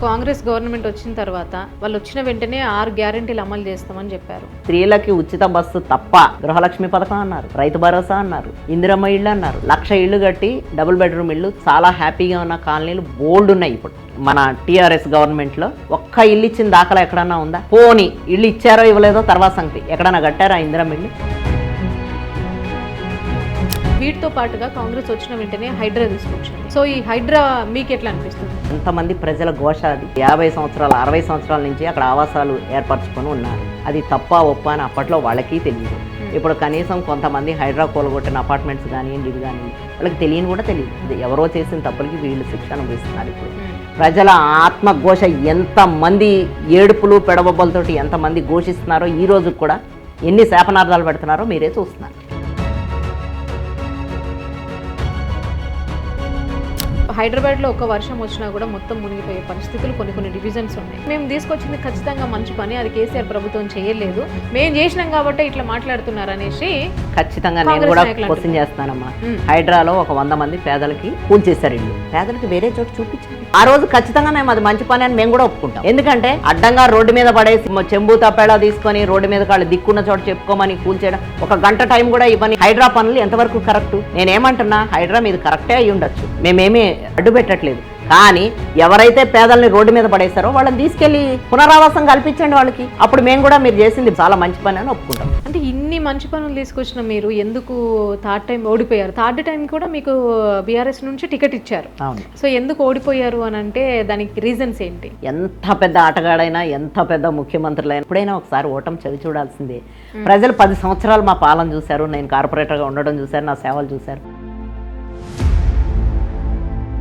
Congress government వచ్చిన తర్వాత వాళ్ళు వచ్చిన వెంటనే 6 గ్యారెంటీలు అమలు చేస్తామని చెప్పారు. స్త్రీలకి ఉచిత బస్సు తప్ప గృహలక్ష్మి పథకం అన్నారు, రైతు భరోసా అన్నారు, ఇందిరమ్మ ఇళ్ళు అన్నారు, 1,00,000 ఇళ్ళు కట్టి డబుల్ బెడ్రూమ్ ఇళ్ళు చాలా హ్యాపీగా ఉన్న కాలనీలు బోల్డ్ ఉన్నాయి. ఇప్పుడు మన టీఆర్ఎస్ గవర్నమెంట్ లో ఒక్క ఇల్లు ఇచ్చిన దాఖలా ఎక్కడన్నా ఉందా? పోనీ ఇల్లు ఇచ్చారో ఇవ్వలేదో తర్వాత సంగతి. ఎక్కడన్నా కట్టారా ఇందిరమ్మ ఇల్లు? వీటితో పాటుగా కాంగ్రెస్ వచ్చిన వెంటనే హైడ్రా తీసుకొచ్చింది. సో ఈ హైడ్రా మీకు ఎట్లా అనిపిస్తుంది? ఎంతమంది ప్రజల ఘోష అది. 50 సంవత్సరాలు 60 సంవత్సరాల నుంచి అక్కడ ఆవాసాలు ఏర్పరచుకొని ఉన్నారు. అది తప్ప ఒప్ప అని అప్పట్లో వాళ్ళకి తెలియదు. ఇప్పుడు కనీసం కొంతమంది హైడ్రా కూలగొట్టిన అపార్ట్మెంట్స్ కానివ్వండి, ఇది కానివ్వండి, వాళ్ళకి తెలియని కూడా తెలియదు. ఎవరో చేసిన తప్పులకి వీళ్ళు శిక్ష అనుభవిస్తున్నారు. ఇప్పుడు ప్రజల ఆత్మఘోష ఎంతమంది ఏడుపులు పెడబొబ్బలతోటి ఎంతమంది ఘోషిస్తున్నారో ఈ రోజు కూడా ఎన్ని శాపనార్థాలు పెడుతున్నారో మీరే చూస్తున్నారు. హైదరాబాద్లో ఒక వర్షం వచ్చినా కూడా మొత్తం మునిగిపోయే పరిస్థితులు కొన్ని డివిజన్స్ ఉన్నాయి. మేము తీసుకొచ్చింది ఖచ్చితంగా మంచి పని, అది కేసీఆర్ ప్రభుత్వం చేయలేదు, మేము చేసినాం కాబట్టి ఇట్లా మాట్లాడుతున్నారు అనేసి ఖచ్చితంగా నేను కూడా క్వశ్చన్ చేస్తానమ్మా. హైడ్రాలో ఒక 100 మంది పేదలకి కూల్చేశారు ఇల్లు. పేదలకి వేరే చోట చూపించారు. ఆ రోజు ఖచ్చితంగా మేము అది మంచి పని అని మేము కూడా ఒప్పుకుంటాం. ఎందుకంటే అడ్డంగా రోడ్డు మీద పడేసి చెంబు తప్పేలా తీసుకొని రోడ్డు మీద వాళ్ళు దిక్కున్న చోట చెప్పుకోమని కూల్చేయడం, 1 గంట టైం కూడా ఇవ్వని హైడ్రా పనులు ఎంతవరకు కరెక్ట్? నేనేమంటున్నా, హైడ్రా మీద కరెక్టే అయి ఉండొచ్చు, మేమేమీ అడ్డు పెట్టట్లేదు. కానీ ఎవరైతే పేదల్ని రోడ్డు మీద పడేస్తారో వాళ్ళని తీసుకెళ్లి పునరావాసం కల్పించండి వాళ్ళకి. అప్పుడు మేము కూడా మీరు చేసింది చాలా మంచి పని అని ఒప్పుకుంటాం. అంటే ఇన్ని మంచి పనులు తీసుకొచ్చిన మీరు ఎందుకు థర్డ్ టైం ఓడిపోయారు? థర్డ్ టైం కూడా మీకు బీఆర్ఎస్ నుంచి టికెట్ ఇచ్చారు. సో ఎందుకు ఓడిపోయారు అని అంటే దానికి రీజన్స్ ఏంటి? ఎంత పెద్ద ఆటగాడైనా, ఎంత పెద్ద ముఖ్యమంత్రులైనా ఎప్పుడైనా ఒకసారి ఓటమి చవి చూడాల్సిందే. ప్రజలు 10 సంవత్సరాలు మా పాలన చూశారు, నేను కార్పొరేటర్గా ఉండడం చూశారు, నా సేవలు చూశారు.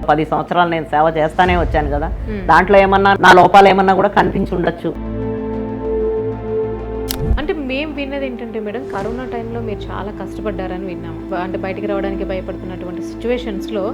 10 సంవత్సరాలు నేను సేవ చేస్తానే వచ్చాను కదా, దాంట్లో ఏమన్నా నా లోపాలు ఏమన్నా కూడా కనిపించి ఉండొచ్చు. అంటే మేము విన్నది ఏంటంటే మేడం, కరోనా టైంలో మీరు చాలా కష్టపడ్డారని విన్నాము. అంటే బయటికి రావడానికి భయపడుతున్నటువంటి సిచ్యువేషన్స్లో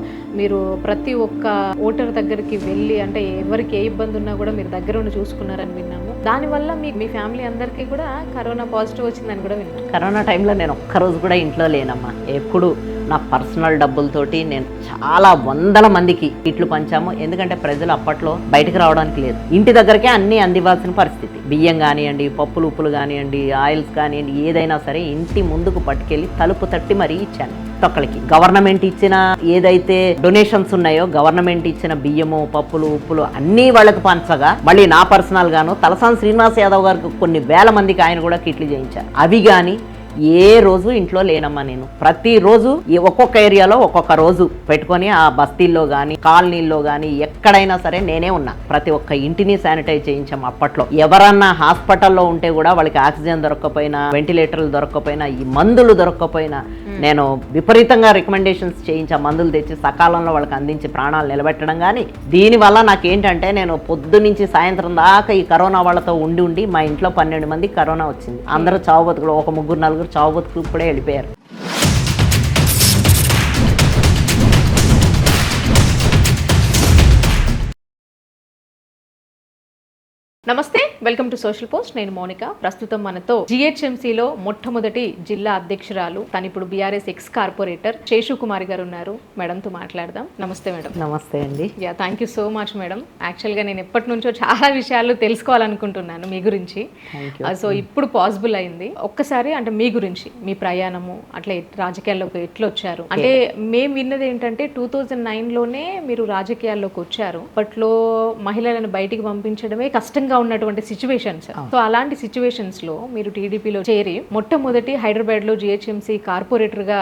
మీరు ప్రతి ఒక్క ఓటర్ దగ్గరికి వెళ్ళి, అంటే ఎవరికి ఏ ఇబ్బంది ఉన్నా కూడా మీరు దగ్గర ఉండి చూసుకున్నారని విన్నాము. దానివల్ల మీ ఫ్యామిలీ అందరికీ కూడా కరోనా పాజిటివ్ వచ్చిందని కూడా విన్నాము. కరోనా టైంలో నేను ఒక్కరోజు కూడా ఇంట్లో లేనమ్మా. ఎప్పుడు నా పర్సనల్ డబ్బులతోటి నేను చాలా 100 మందికి కిట్లు పంచాము. ఎందుకంటే ప్రజలు అప్పట్లో బయటకు రావడానికి లేదు, ఇంటి దగ్గరకే అన్నీ అందివ్వాల్సిన పరిస్థితి. బియ్యం కానివ్వండి, పప్పులు ఉప్పులు కానివ్వండి, ఆయిల్స్ కానివ్వండి, ఏదైనా సరే ఇంటి ముందుకు పట్టుకెళ్ళి తలుపు తట్టి మరీ ఇచ్చాను ఒక్కళ్ళకి. గవర్నమెంట్ ఇచ్చిన ఏదైతే డొనేషన్స్ ఉన్నాయో, గవర్నమెంట్ ఇచ్చిన బియ్యము, పప్పులు ఉప్పులు అన్నీ వాళ్ళకి పంచగా, మళ్ళీ నా పర్సనల్ గాను తలసాని శ్రీనివాస్ యాదవ్ గారికి కొన్ని వేల మందికి ఆయన కూడా కిట్లు చేయించారు. అవి కానీ ఏ రోజు ఇంట్లో లేనమ్మా. నేను ప్రతిరోజు ఒక్కొక్క ఏరియాలో ఒక్కొక్క రోజు పెట్టుకొని ఆ బస్తీల్లో కానీ కాలనీల్లో కానీ ఎక్కడైనా సరే నేనే ఉన్నా. ప్రతి ఒక్క ఇంటిని శానిటైజ్ చేయించాము. అప్పట్లో ఎవరన్నా హాస్పిటల్లో ఉంటే కూడా వాళ్ళకి ఆక్సిజన్ దొరక్కపోయినా, వెంటిలేటర్లు దొరక్కపోయినా, ఈ మందులు దొరక్కపోయినా నేను విపరీతంగా రికమెండేషన్స్ చేయించా. మందులు తెచ్చి సకాలంలో వాళ్ళకి అందించి ప్రాణాలు నిలబెట్టడం. కానీ దీనివల్ల నాకేంటంటే, నేను పొద్దు నుంచి సాయంత్రం దాకా ఈ కరోనా వాళ్ళతో ఉండి మా ఇంట్లో 12 మందికి కరోనా వచ్చింది. అందరూ చావు బతుకులు, ఒక 3-4 చావు బతుకులు ఇప్పుడే వెళ్ళిపోయారు. నమస్తే, వెల్కమ్ టు సోషల్ పోస్ట్. నేను మౌనిక. ప్రస్తుతం మనతో జిహెచ్ఎంసీలో మొట్టమొదటి జిల్లా అధ్యక్షురాలు, తను ఇప్పుడు బీఆర్ఎస్ ఎక్స్ కార్పొరేటర్ శేషు కుమారి గారు ఉన్నారు. మేడంతో మాట్లాడదాం. నమస్తే మేడం. నమస్తే అండి. Yeah, thank you so much madam. యాక్చువల్గా నేను ఎప్పటి నుంచో చాలా విషయాలు తెలుసుకోవాలనుకుంటున్నాను మీ గురించి. సో ఇప్పుడు పాసిబుల్ అయింది. ఒక్కసారి అంటే మీ గురించి, మీ ప్రయాణము, అట్లా రాజకీయాల్లోకి ఎట్లా వచ్చారు అంటే, మేము విన్నది ఏంటంటే 2009లోనే మీరు రాజకీయాల్లోకి వచ్చారు. అప్పట్లో మహిళలను బయటికి పంపించడమే కష్టంగా ఉన్నటువంటి సిచ్యువేషన్స్. సో అలాంటి సిచ్యువేషన్స్ లో మీరు టీడీపీలో చేరి మొట్టమొదటి హైదరాబాద్ లో జిహెచ్ఎంసీ కార్పొరేటర్ గా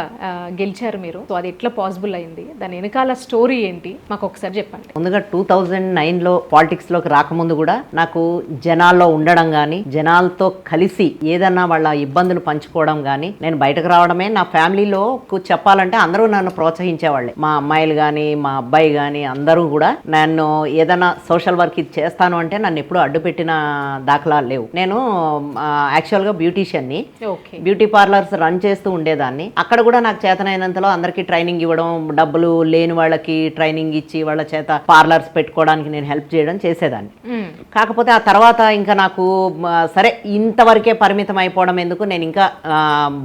గెలిచారు మీరు. సో అది ఎట్లా పాసిబుల్ అయింది, దాని వెనకాల స్టోరీ ఏంటి మాకు ఒకసారి చెప్పండి. ముందుగా 2009లో పాలిటిక్స్ లోకి రాకముందు కూడా నాకు జనాల్లో ఉండడం గానీ, జనాలతో కలిసి ఏదన్నా వాళ్ళ ఇబ్బందులు పంచుకోవడం గానీ, నేను బయటకు రావడమే. నా ఫ్యామిలీలో చెప్పాలంటే అందరూ నన్ను ప్రోత్సహించేవాళ్ళే. మా అమ్మాయిలు గానీ, మా అబ్బాయి గానీ అందరూ కూడా నన్ను ఏదైనా సోషల్ వర్క్ ఇది చేస్తాను అంటే నన్ను ఎప్పుడు అడ్డు పెట్టిన దాఖలాలు లేవు. నేను యాక్చువల్గా బ్యూటీషియన్ని, ఓకే. బ్యూటీ పార్లర్స్ రన్ చేస్తూ ఉండేదాన్ని. అక్కడ కూడా నాకు చేతనైనంతలో అందరికీ ట్రైనింగ్ ఇవ్వడం, డబ్బులు లేని వాళ్ళకి ట్రైనింగ్ ఇచ్చి వాళ్ళ చేత పార్లర్స్ పెట్టుకోవడానికి నేను హెల్ప్ చేయడం చేసేదాన్ని. కాకపోతే ఆ తర్వాత ఇంకా నాకు సరే ఇంతవరకే పరిమితం అయిపోవడం ఎందుకు, నేను ఇంకా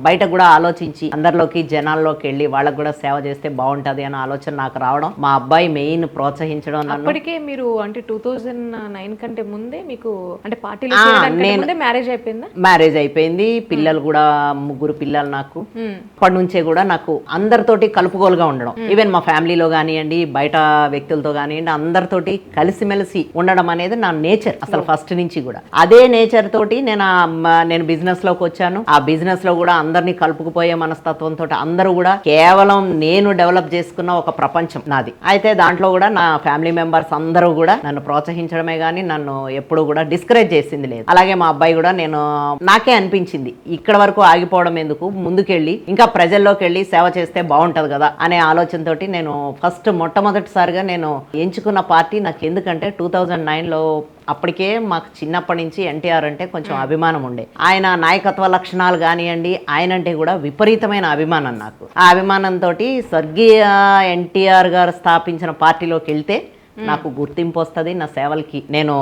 బయట కూడా ఆలోచించి అందరిలోకి జనాల్లోకి వెళ్ళి వాళ్ళకి కూడా సేవ చేస్తే బాగుంటది అనే ఆలోచన నాకు రావడం, మా అబ్బాయి మెయిన్ ప్రోత్సహించడం. అప్పటికే మీరు అంటే 2009 కంటే ముందే మీకు అంటే పార్టీలో మ్యారేజ్ అయిపోయిందా? మ్యారేజ్ అయిపోయింది, పిల్లలు కూడా 3 పిల్లలు నాకు. అప్పటి నుంచే కూడా నాకు అందరితోటి కలుపుకోలుగా ఉండడం, ఈవెన్ మా ఫ్యామిలీలో కానివ్వండి, బయట వ్యక్తులతో కానివ్వండి, అందరితోటి కలిసిమెలిసి ఉండడం అనేది నా నేచర్ అసలు ఫస్ట్ నుంచి కూడా. అదే నేచర్ తోటి నేను బిజినెస్ లోకి వచ్చాను. ఆ బిజినెస్ లో కూడా అందరినీ కలుపుకుపోయే మనస్తత్వంతో అందరూ కూడా కేవలం నేను డెవలప్ చేసుకున్న ఒక ప్రపంచం నాది. అయితే దాంట్లో కూడా నా ఫ్యామిలీ మెంబర్స్ అందరూ కూడా నన్ను ప్రోత్సహించడమే కానీ నన్ను ఎప్పుడు కూడా డిస్కరేజ్ చేసింది లేదు. అలాగే మా అబ్బాయి కూడా, నాకే అనిపించింది ఇక్కడ వరకు ఆగిపోవడం ఎందుకు, ముందుకెళ్ళి ఇంకా ప్రజల్లోకి వెళ్ళి సేవ చేస్తే బాగుంటది కదా అనే ఆలోచనతోటి నేను మొట్టమొదటిసారిగా నేను ఎంచుకున్న పార్టీ నాకు ఎందుకంటే 2009లో అప్పటికే మాకు చిన్నప్పటి నుంచి ఎన్టీఆర్ అంటే కొంచెం అభిమానం ఉండే. ఆయన నాయకత్వ లక్షణాలు కానివ్వండి, ఆయన అంటే కూడా విపరీతమైన అభిమానం నాకు. ఆ అభిమానంతో స్వర్గీయ ఎన్టీఆర్ గారు స్థాపించిన పార్టీలోకి వెళ్తే నాకు గుర్తింపు వస్తుంది, నా సేవలకి నేను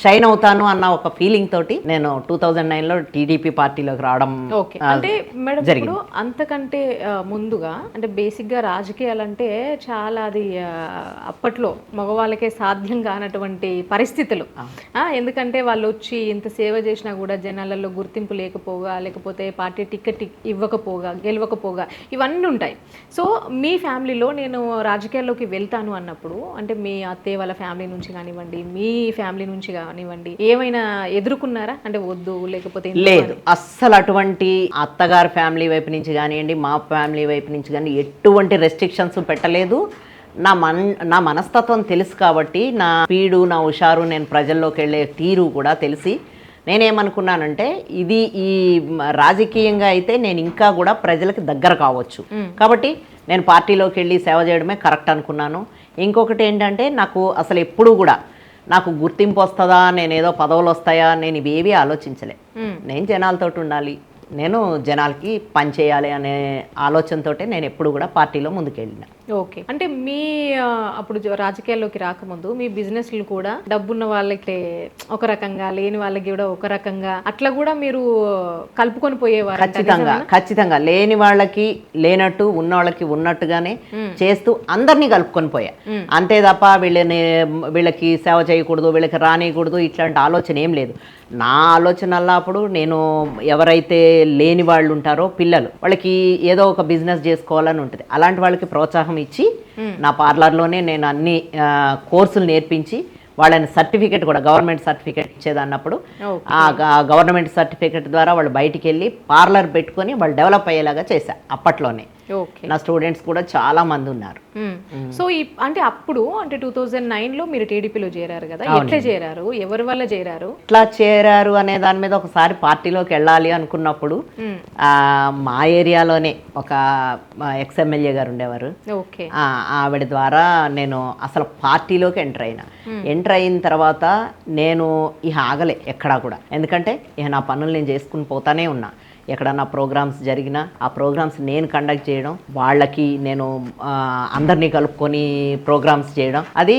షైన్ అవుతాను అన్న ఒక ఫీలింగ్ తోటి నేను 2009లో టీడీపీ పార్టీలోకి రావడం అంటే మేడం. ఇప్పుడు అంతకంటే ముందుగా అంటే బేసిక్ గా రాజకీయాలంటే చాలా అది అప్పట్లో మగవాళ్ళకే సాధ్యం కానటువంటి పరిస్థితులు. ఎందుకంటే వాళ్ళు వచ్చి ఇంత సేవ చేసినా కూడా జనాలలో గుర్తింపు లేకపోగా, లేకపోతే పార్టీ టికెట్ ఇవ్వకపోగా, గెలవకపోగా ఇవన్నీ ఉంటాయి. సో మీ ఫ్యామిలీలో నేను రాజకీయాల్లోకి వెళ్తాను అన్నప్పుడు అంటే మీ అత్తయ్య వాళ్ళ ఫ్యామిలీ నుంచి కానివ్వండి, మీ ఫ్యామిలీ నుంచి కానివ్వండి, ఏమైనా ఎదుర్కొన్నారా? అంటే వద్దు లేకపోతే లేదు, అస్సలు అటువంటి అత్తగారి ఫ్యామిలీ వైపు నుంచి కానివ్వండి, మా ఫ్యామిలీ వైపు నుంచి కానీ ఎటువంటి రెస్ట్రిక్షన్స్ పెట్టలేదు. నా మనస్తత్వం తెలుసు కాబట్టి, నా స్పీడు, నా హుషారు, నేను ప్రజల్లోకి వెళ్ళే తీరు కూడా తెలిసి నేనేమనుకున్నానంటే ఈ రాజకీయంగా అయితే నేను ఇంకా కూడా ప్రజలకు దగ్గర కావచ్చు కాబట్టి నేను పార్టీలోకి వెళ్ళి సేవ చేయడమే కరెక్ట్ అనుకున్నాను. ఇంకొకటి ఏంటంటే నాకు అసలు ఎప్పుడూ కూడా నాకు గుర్తింపు వస్తుందా, నేను ఏదో పదవులు వస్తాయా, నేను ఇవేవి ఆలోచించలే. నేను జనాలతో ఉండాలి, నేను జనాలకి పనిచేయాలి అనే ఆలోచనతోటే నేను ఎప్పుడు కూడా పార్టీలో ముందుకెళ్ళిన. ఓకే. అంటే మీ అప్పుడు రాజకీయాల్లోకి రాకముందు మీ బిజినెస్లు కూడా డబ్బున్న వాళ్ళకి ఒక రకంగా, లేని వాళ్ళకి కూడా ఒక రకంగా అట్లా కూడా మీరు కలుపుకొని పోయేవారు? ఖచ్చితంగా లేని వాళ్ళకి లేనట్టు, ఉన్న వాళ్ళకి ఉన్నట్టుగానే చేస్తూ అందరినీ కలుపుకొని పోయా. అంతే తప్ప వీళ్ళకి సేవ చేయకూడదు, వీళ్ళకి రానియకూడదు ఇట్లాంటి ఆలోచన ఏం లేదు. నా ఆలోచనల్లో అప్పుడు నేను ఎవరైతే లేని వాళ్ళు ఉంటారో పిల్లలు, వాళ్ళకి ఏదో ఒక బిజినెస్ చేసుకోవాలని ఉంటుంది. అలాంటి వాళ్ళకి ప్రోత్సాహం ఇచ్చి నా పార్లర్లోనే నేను అన్ని కోర్సులు నేర్పించి వాళ్ళని సర్టిఫికెట్ కూడా గవర్నమెంట్ సర్టిఫికెట్ ఇచ్చేదన్నప్పుడు ఆ గవర్నమెంట్ సర్టిఫికెట్ ద్వారా వాళ్ళు బయటికి వెళ్ళి పార్లర్ పెట్టుకొని వాళ్ళు డెవలప్ అయ్యేలాగా చేశా అప్పట్లోనే. నా స్టూడెంట్స్ కూడా చాలా మంది ఉన్నారు. సో అంటే అప్పుడు అంటే 2009లో మీరు టీడీపీలో చేరారు కదా, ఎట్లా చేరారు, ఎవరి వల్ల చేరారు, ఎట్లా చేరారు అనే దాని మీద ఒకసారి పార్టీలోకి వెళ్ళాలి అనుకున్నప్పుడు మా ఏరియాలోనే ఒక ఎక్స్ఎమ్మెల్యే గారు ఉండేవారు, ఆవిడ ద్వారా నేను అసలు పార్టీలోకి ఎంటర్ అయిన తర్వాత నేను ఇక ఆగలే ఎక్కడా కూడా. ఎందుకంటే ఇక నా పనులు నేను చేసుకుని పోతానే ఉన్నా. ఎక్కడన్నా ప్రోగ్రామ్స్ జరిగినా ఆ ప్రోగ్రామ్స్ నేను కండక్ట్ చేయడం, వాళ్ళకి నేను అందరినీ కలుపుకొని ప్రోగ్రామ్స్ చేయడం, అది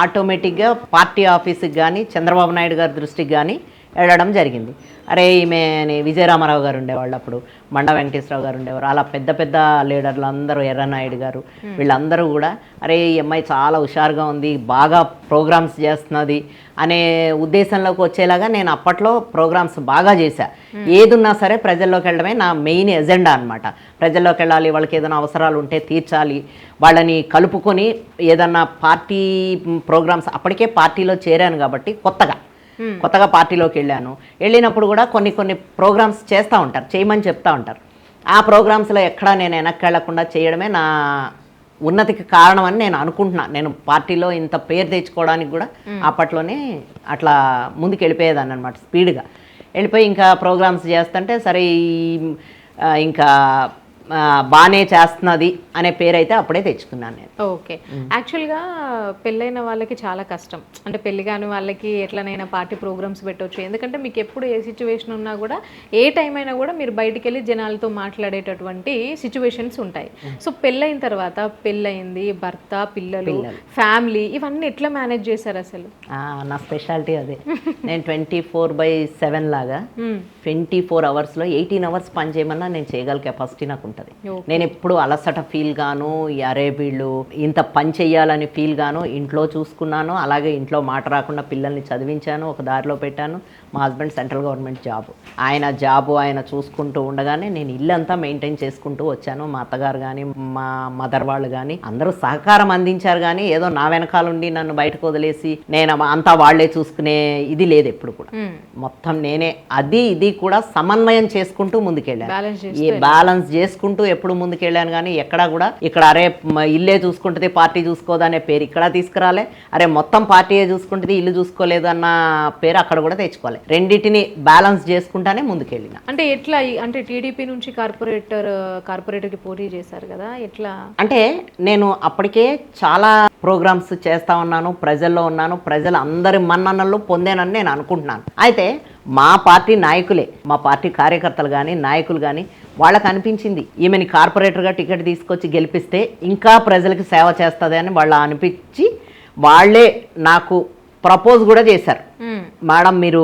ఆటోమేటిక్గా పార్టీ ఆఫీస్కి కానీ చంద్రబాబు నాయుడు గారి దృష్టికి కానీ వెళ్ళడం జరిగింది. అరే ఈమె విజయరామారావు గారు ఉండేవాళ్ళు, అప్పుడు మండ వెంకటేశ్వరరావు గారు ఉండేవారు, అలా పెద్ద పెద్ద లీడర్లు అందరూ, ఎర్రనాయుడు గారు, వీళ్ళందరూ కూడా అరే ఈ అమ్మాయి చాలా హుషారుగా ఉంది, బాగా ప్రోగ్రామ్స్ చేస్తున్నది అనే ఉద్దేశంలోకి వచ్చేలాగా నేను అప్పట్లో ప్రోగ్రామ్స్ బాగా చేశా. ఏదున్నా సరే ప్రజల్లోకి వెళ్ళడమే నా మెయిన్ ఎజెండా అనమాట. ప్రజల్లోకి వెళ్ళాలి, వాళ్ళకి ఏదైనా అవసరాలు ఉంటే తీర్చాలి, వాళ్ళని కలుపుకొని ఏదన్నా పార్టీ ప్రోగ్రామ్స్, అప్పటికే పార్టీలో చేరాను కాబట్టి కొత్తగా పార్టీలోకి వెళ్ళినప్పుడు కూడా కొన్ని ప్రోగ్రామ్స్ చేస్తూ ఉంటారు, చేయమని చెప్తా ఉంటారు. ఆ ప్రోగ్రామ్స్లో ఎక్కడా నేను వెనక్కి వెళ్లకుండా చేయడమే నా ఉన్నతికి కారణం అని నేను అనుకుంటున్నాను. నేను పార్టీలో ఇంత పేరు తెచ్చుకోవడానికి కూడా అప్పట్లోనే అట్లా ముందుకు వెళ్ళిపోయేదాన్ని అనమాట. స్పీడ్గా వెళ్ళిపోయి ఇంకా ప్రోగ్రామ్స్ చేస్తుంటే సరే ఇంకా బాగానే చేస్తున్నది అనే పేరైతే అప్పుడే తెచ్చుకున్నాను నేను. ఓకే. యాక్చువల్గా పెళ్ళైన వాళ్ళకి చాలా కష్టం, అంటే పెళ్లి కాని వాళ్ళకి ఎట్లనైనా పార్టీ ప్రోగ్రామ్స్ పెట్టవచ్చు. ఎందుకంటే మీకు ఎప్పుడు ఏ సిచ్యువేషన్ ఉన్నా కూడా, ఏ టైం అయినా కూడా మీరు బయటికి వెళ్ళి జనాలతో మాట్లాడేటటువంటి సిచ్యువేషన్స్ ఉంటాయి. సో పెళ్ళైన తర్వాత పెళ్ళయింది, భర్త, పిల్లలు, ఫ్యామిలీ, ఇవన్నీ ఎట్లా మేనేజ్ చేశారు అసలు? నా స్పెషాలిటీ అదే. నేను 24/7 లాగా 24 అవర్స్లో 18 అవర్స్ పని చేయమన్నా నేను చేయగల కెపాసిటీ నాకు ఉంటుంది. నేను ఎప్పుడు అలసట ఫీల్ గాను, అరే వీళ్ళు ఇంత పని చెయ్యాలని ఫీల్ గాను ఇంట్లో చూసుకున్నాను. అలాగే ఇంట్లో మాట రాకుండా పిల్లల్ని చదివించాను, ఒక దారిలో పెట్టాను. మా హస్బెండ్ సెంట్రల్ గవర్నమెంట్ జాబు ఆయన చూసుకుంటూ ఉండగానే నేను ఇల్లంతా మెయింటైన్ చేసుకుంటూ వచ్చాను. మా అత్తగారు కానీ మా మదర్ వాళ్ళు కానీ అందరూ సహకారం అందించారు. కానీ ఏదో నా వెనకాలండి నన్ను బయటకు వదిలేసి నేను అంతా వాళ్లే చూసుకునే ఇది లేదు ఎప్పుడు కూడా. మొత్తం నేనే అది ఇది కూడా సమన్వయం చేసుకుంటూ ముందుకెళ్ళాను. ఈ బ్యాలెన్స్ చేసుకుంటూ ఎప్పుడు ముందుకెళ్ళాను. కానీ ఎక్కడా కూడా ఇక్కడ అరే ఇల్లే చూసుకుంటుంది పార్టీ చూసుకోదు అనే పేరు ఇక్కడ తీసుకురాలే, అరే మొత్తం పార్టీయే చూసుకుంటుంది ఇల్లు చూసుకోలేదు అన్న పేరు అక్కడ కూడా తెచ్చుకోవాలి. రెండింటిని బ్యాలెన్స్ చేసుకుంటానే ముందుకెళ్ళిన. అంటే ఎట్లా, అంటే టీడీపీ నుంచి కార్పొరేటర్కి పోటీ చేశారు కదా, ఎట్లా? అంటే నేను అప్పటికే చాలా ప్రోగ్రామ్స్ చేస్తా ఉన్నాను, ప్రజల్లో ఉన్నాను, ప్రజలు అందరి మన్ననలు పొందానని నేను అనుకుంటున్నాను. అయితే మా పార్టీ నాయకులే, మా పార్టీ కార్యకర్తలు కానీ నాయకులు కానీ వాళ్ళకి అనిపించింది ఈమెని కార్పొరేటర్గా టికెట్ తీసుకొచ్చి గెలిపిస్తే ఇంకా ప్రజలకి సేవ చేస్తుంది అని వాళ్ళు అనిపించి వాళ్ళే నాకు ప్రపోజ్ కూడా చేశారు. మేడం మీరు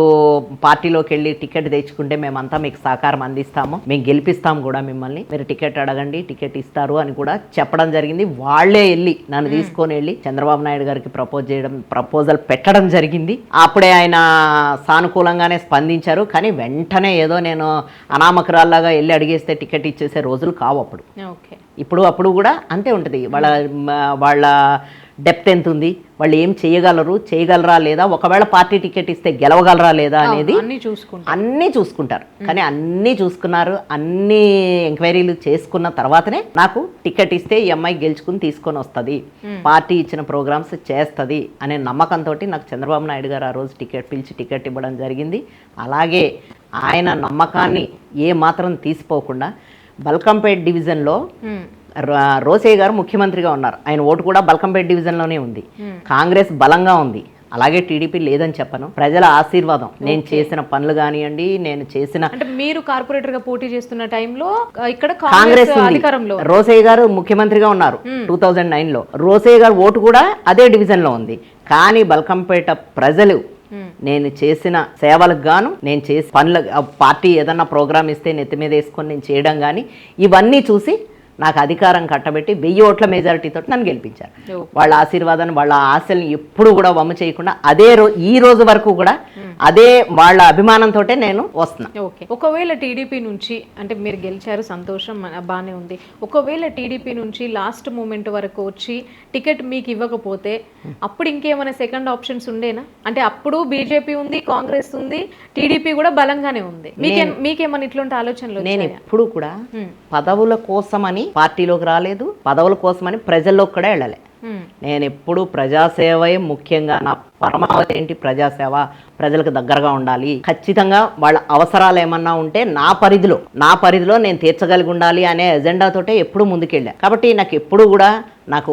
పార్టీలోకి వెళ్ళి టికెట్ తెచ్చుకుంటే మేమంతా మీకు సహకారం అందిస్తాము, మేము గెలిపిస్తాము కూడా మిమ్మల్ని, మీరు టికెట్ అడగండి టికెట్ ఇస్తారు అని కూడా చెప్పడం జరిగింది. వాళ్లే వెళ్ళి నన్ను తీసుకొని వెళ్ళి చంద్రబాబు నాయుడు గారికి ప్రపోజల్ పెట్టడం జరిగింది. అప్పుడే ఆయన సానుకూలంగానే స్పందించారు. కానీ వెంటనే ఏదో నేను అనామకురాల్లాగా వెళ్ళి అడిగేస్తే టికెట్ ఇచ్చేసే రోజులు కావు అప్పుడు. అప్పుడు కూడా అంతే ఉంటుంది. వాళ్ళ డెప్త్ ఎంత ఉంది, వాళ్ళు ఏం చేయగలరా లేదా, ఒకవేళ పార్టీ టికెట్ ఇస్తే గెలవగలరా లేదా అనేది అన్నీ చూసుకుంటారు. కానీ అన్నీ చూసుకున్నారు, అన్ని ఎంక్వైరీలు చేసుకున్న తర్వాతనే నాకు టికెట్ ఇస్తే ఈ అమ్మాయి గెలుచుకుని తీసుకొని వస్తుంది, పార్టీ ఇచ్చిన ప్రోగ్రామ్స్ చేస్తుంది అనే నమ్మకంతో నాకు చంద్రబాబు నాయుడు గారు ఆ రోజు పిలిచి టికెట్ ఇవ్వడం జరిగింది. అలాగే ఆయన నమ్మకాన్ని ఏ మాత్రం తీసిపోకుండా బల్కంపేట్ డివిజన్లో రోసయ్య గారు ముఖ్యమంత్రిగా ఉన్నారు. ఆయన ఓటు కూడా బల్కంపేట్ డివిజన్లోనే ఉంది. కాంగ్రెస్ బలంగా ఉంది, అలాగే టీడీపీ లేదని చెప్పను. ప్రజల ఆశీర్వాదం, నేను చేసిన పనులు కానివ్వండి, నేను చేసిన, అంటే మీరు కార్పొరేటర్ గా పోటీ చేస్తున్న టైంలో ఇక్కడ కాంగ్రెస్ అధికారంలో, రోసయ్య గారు ముఖ్యమంత్రిగా ఉన్నారు 2009లో. రోసయ్య గారు ఓటు కూడా అదే డివిజన్ లో ఉంది. కానీ బల్కంపేట ప్రజలు నేను చేసిన సేవలకు గాను, నేను చేసిన పనులు, పార్టీ ఏదన్నా ప్రోగ్రామ్ ఇస్తే నెత్తి మీద వేసుకొని నేను చేయడం కానీ ఇవన్నీ చూసి నాకు అధికారం కట్టబెట్టి 1000 ఓట్ల మెజారిటీతో నన్ను గెలిపించారు. వాళ్ళ ఆశీర్వాదాన్ని, వాళ్ళ ఆశల్ని ఎప్పుడు కూడా వమ్ము చేయకుండా ఈ రోజు వరకు కూడా అదే వాళ్ళ అభిమానంతో నేను వస్తున్నా. ఒకవేళ టీడీపీ నుంచి, అంటే మీరు గెలిచారు సంతోషం బాగానే ఉంది, ఒకవేళ టీడీపీ నుంచి లాస్ట్ మూమెంట్ వరకు వచ్చి టికెట్ మీకు ఇవ్వకపోతే అప్పుడు ఇంకేమైనా సెకండ్ ఆప్షన్స్ ఉండేనా? అంటే అప్పుడు బీజేపీ ఉంది, కాంగ్రెస్ ఉంది, టీడీపీ కూడా బలంగానే ఉంది. మీకేమైనా ఇట్లాంటి ఆలోచనలు? నేను ఎప్పుడు కూడా పదవుల కోసమని పార్టీలోకి రాలేదు, పదవుల కోసమని ప్రజల్లోకి కూడా వెళ్ళలే. నేను ఎప్పుడు ప్రజాసేవే ముఖ్యంగా, నా పరమావధి ఏంటి ప్రజాసేవ, ప్రజలకు దగ్గరగా ఉండాలి, ఖచ్చితంగా వాళ్ళ అవసరాలు ఏమన్నా ఉంటే నా పరిధిలో నేను తీర్చగలిగి ఉండాలి అనే ఎజెండాతోటే ఎప్పుడు ముందుకెళ్ళా. కాబట్టి నాకు ఎప్పుడు కూడా నాకు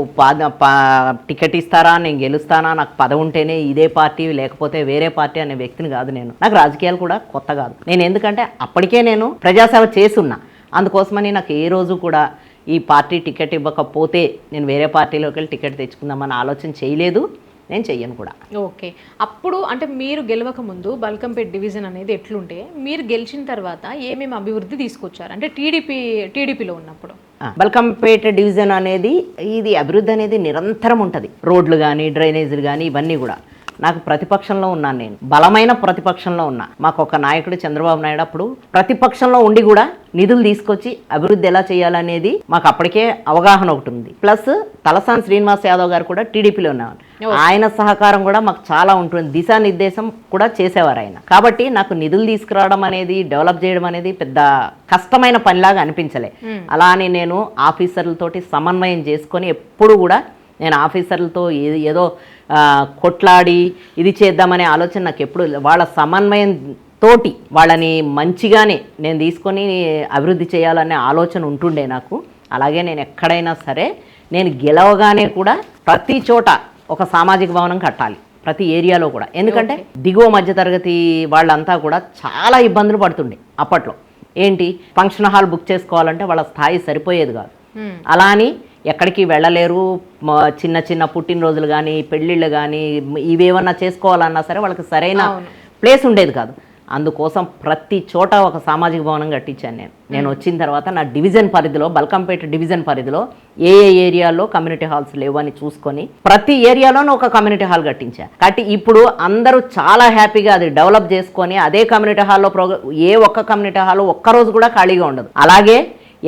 టికెట్ ఇస్తారా, నేను గెలుస్తానా, నాకు పదవి ఉంటేనే ఇదే పార్టీ లేకపోతే వేరే పార్టీ అనే వ్యక్తిని కాదు నేను. నాకు రాజకీయాలు కూడా కొత్త కాదు. నేను ఎందుకంటే అప్పటికే నేను ప్రజాసేవ చేసున్నా. అందుకోసమని నాకు ఏ రోజు కూడా ఈ పార్టీ టికెట్ ఇవ్వకపోతే నేను వేరే పార్టీలోకి వెళ్ళి టికెట్ తెచ్చుకుందామని ఆలోచన చేయలేదు, నేను చెయ్యను కూడా. ఓకే. అప్పుడు అంటే మీరు గెలవక ముందు బల్కంపేట్ డివిజన్ అనేది ఎట్లుంటే, మీరు గెలిచిన తర్వాత ఏమేమి అభివృద్ధి తీసుకొచ్చారు? అంటే టీడీపీలో ఉన్నప్పుడు బల్కంపేట డివిజన్ అనేది, ఇది అభివృద్ధి అనేది నిరంతరం ఉంటుంది. రోడ్లు కానీ, డ్రైనేజీలు కానీ, ఇవన్నీ కూడా. నాకు ప్రతిపక్షంలో ఉన్నాను, నేను బలమైన ప్రతిపక్షంలో ఉన్నా. మాకు ఒక నాయకుడు చంద్రబాబు నాయుడు అప్పుడు ప్రతిపక్షంలో ఉండి కూడా నిధులు తీసుకొచ్చి అభివృద్ధి ఎలా చేయాలనేది మాకు అప్పటికే అవగాహన ఒకటి ఉంది. ప్లస్ తలసాని శ్రీనివాస్ యాదవ్ గారు కూడా టీడీపీలో ఉన్నారు, ఆయన సహకారం కూడా మాకు చాలా ఉంటుంది. దిశానిర్దేశం కూడా చేసేవారు ఆయన. కాబట్టి నాకు నిధులు తీసుకురావడం అనేది, డెవలప్ చేయడం అనేది పెద్ద కష్టమైన పనిలాగా అనిపించలే. అలా అని నేను ఆఫీసర్లతోటి సమన్వయం చేసుకొని ఎప్పుడు కూడా నేను ఆఫీసర్లతో ఏదో కొట్లాడి ఇది చేద్దామనే ఆలోచన నాకు ఎప్పుడు, వాళ్ళ సమన్వయం తోటి వాళ్ళని మంచిగానే నేను తీసుకొని అభివృద్ధి చేయాలనే ఆలోచన ఉంటుండే నాకు. అలాగే నేను ఎక్కడైనా సరే నేను గెలవగానే కూడా ప్రతి చోట ఒక సామాజిక భవనం కట్టాలి, ప్రతి ఏరియాలో కూడా. ఎందుకంటే దిగువ మధ్యతరగతి వాళ్ళంతా కూడా చాలా ఇబ్బందులు పడుతుండే అప్పట్లో. ఏంటి, ఫంక్షన్ హాల్ బుక్ చేసుకోవాలంటే వాళ్ళ స్థాయి సరిపోయేది కాదు. అలా అని ఎక్కడికి వెళ్ళలేరు. చిన్న చిన్న పుట్టినరోజులు కానీ పెళ్ళిళ్ళు కానీ ఇవేమన్నా చేసుకోవాలన్నా సరే వాళ్ళకి సరైన ప్లేస్ ఉండేది కాదు. అందుకోసం ప్రతి చోట ఒక సామాజిక భవనం కట్టించాను నేను వచ్చిన తర్వాత. నా డివిజన్ పరిధిలో, బల్కంపేట డివిజన్ పరిధిలో ఏ ఏరియాలో కమ్యూనిటీ హాల్స్ లేవు అని చూసుకొని ప్రతి ఏరియాలోనూ ఒక కమ్యూనిటీ హాల్ కట్టి ఇప్పుడు అందరూ చాలా హ్యాపీగా అది డెవలప్ చేసుకొని అదే కమ్యూనిటీ హాల్లో ఏ ఒక్క కమ్యూనిటీ హాల్ ఒక్కరోజు కూడా ఖాళీగా ఉండదు. అలాగే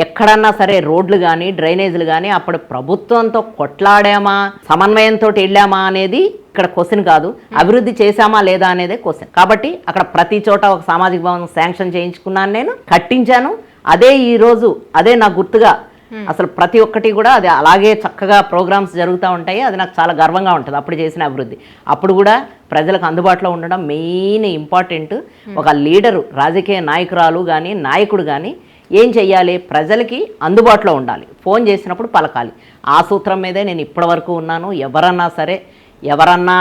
ఎక్కడన్నా సరే రోడ్లు కానీ డ్రైనేజీలు కానీ అప్పుడు ప్రభుత్వంతో కొట్లాడామా, సమన్వయంతో వెళ్ళామా అనేది ఇక్కడ క్వశ్చన్ కాదు, అభివృద్ధి చేశామా లేదా అనేదే క్వశ్చన్. కాబట్టి అక్కడ ప్రతి చోట ఒక సామాజిక భవనం శాంక్షన్ చేయించుకున్నాను, నేను కట్టించాను. అదే ఈరోజు అదే నా గుర్తుగా అసలు ప్రతి ఒక్కటి కూడా అది అలాగే చక్కగా ప్రోగ్రామ్స్ జరుగుతూ ఉంటాయి. అది నాకు చాలా గర్వంగా ఉంటుంది అప్పుడు చేసిన అభివృద్ధి. అప్పుడు కూడా ప్రజలకు అందుబాటులో ఉండడం మెయిన్ ఇంపార్టెంట్. ఒక లీడరు, రాజకీయ నాయకురాలు కానీ నాయకుడు కానీ ఏం చెయ్యాలి, ప్రజలకి అందుబాటులో ఉండాలి, ఫోన్ చేసినప్పుడు పలకాలి. ఆ సూత్రం మీదే నేను ఇప్పటివరకు ఉన్నాను. ఎవరన్నా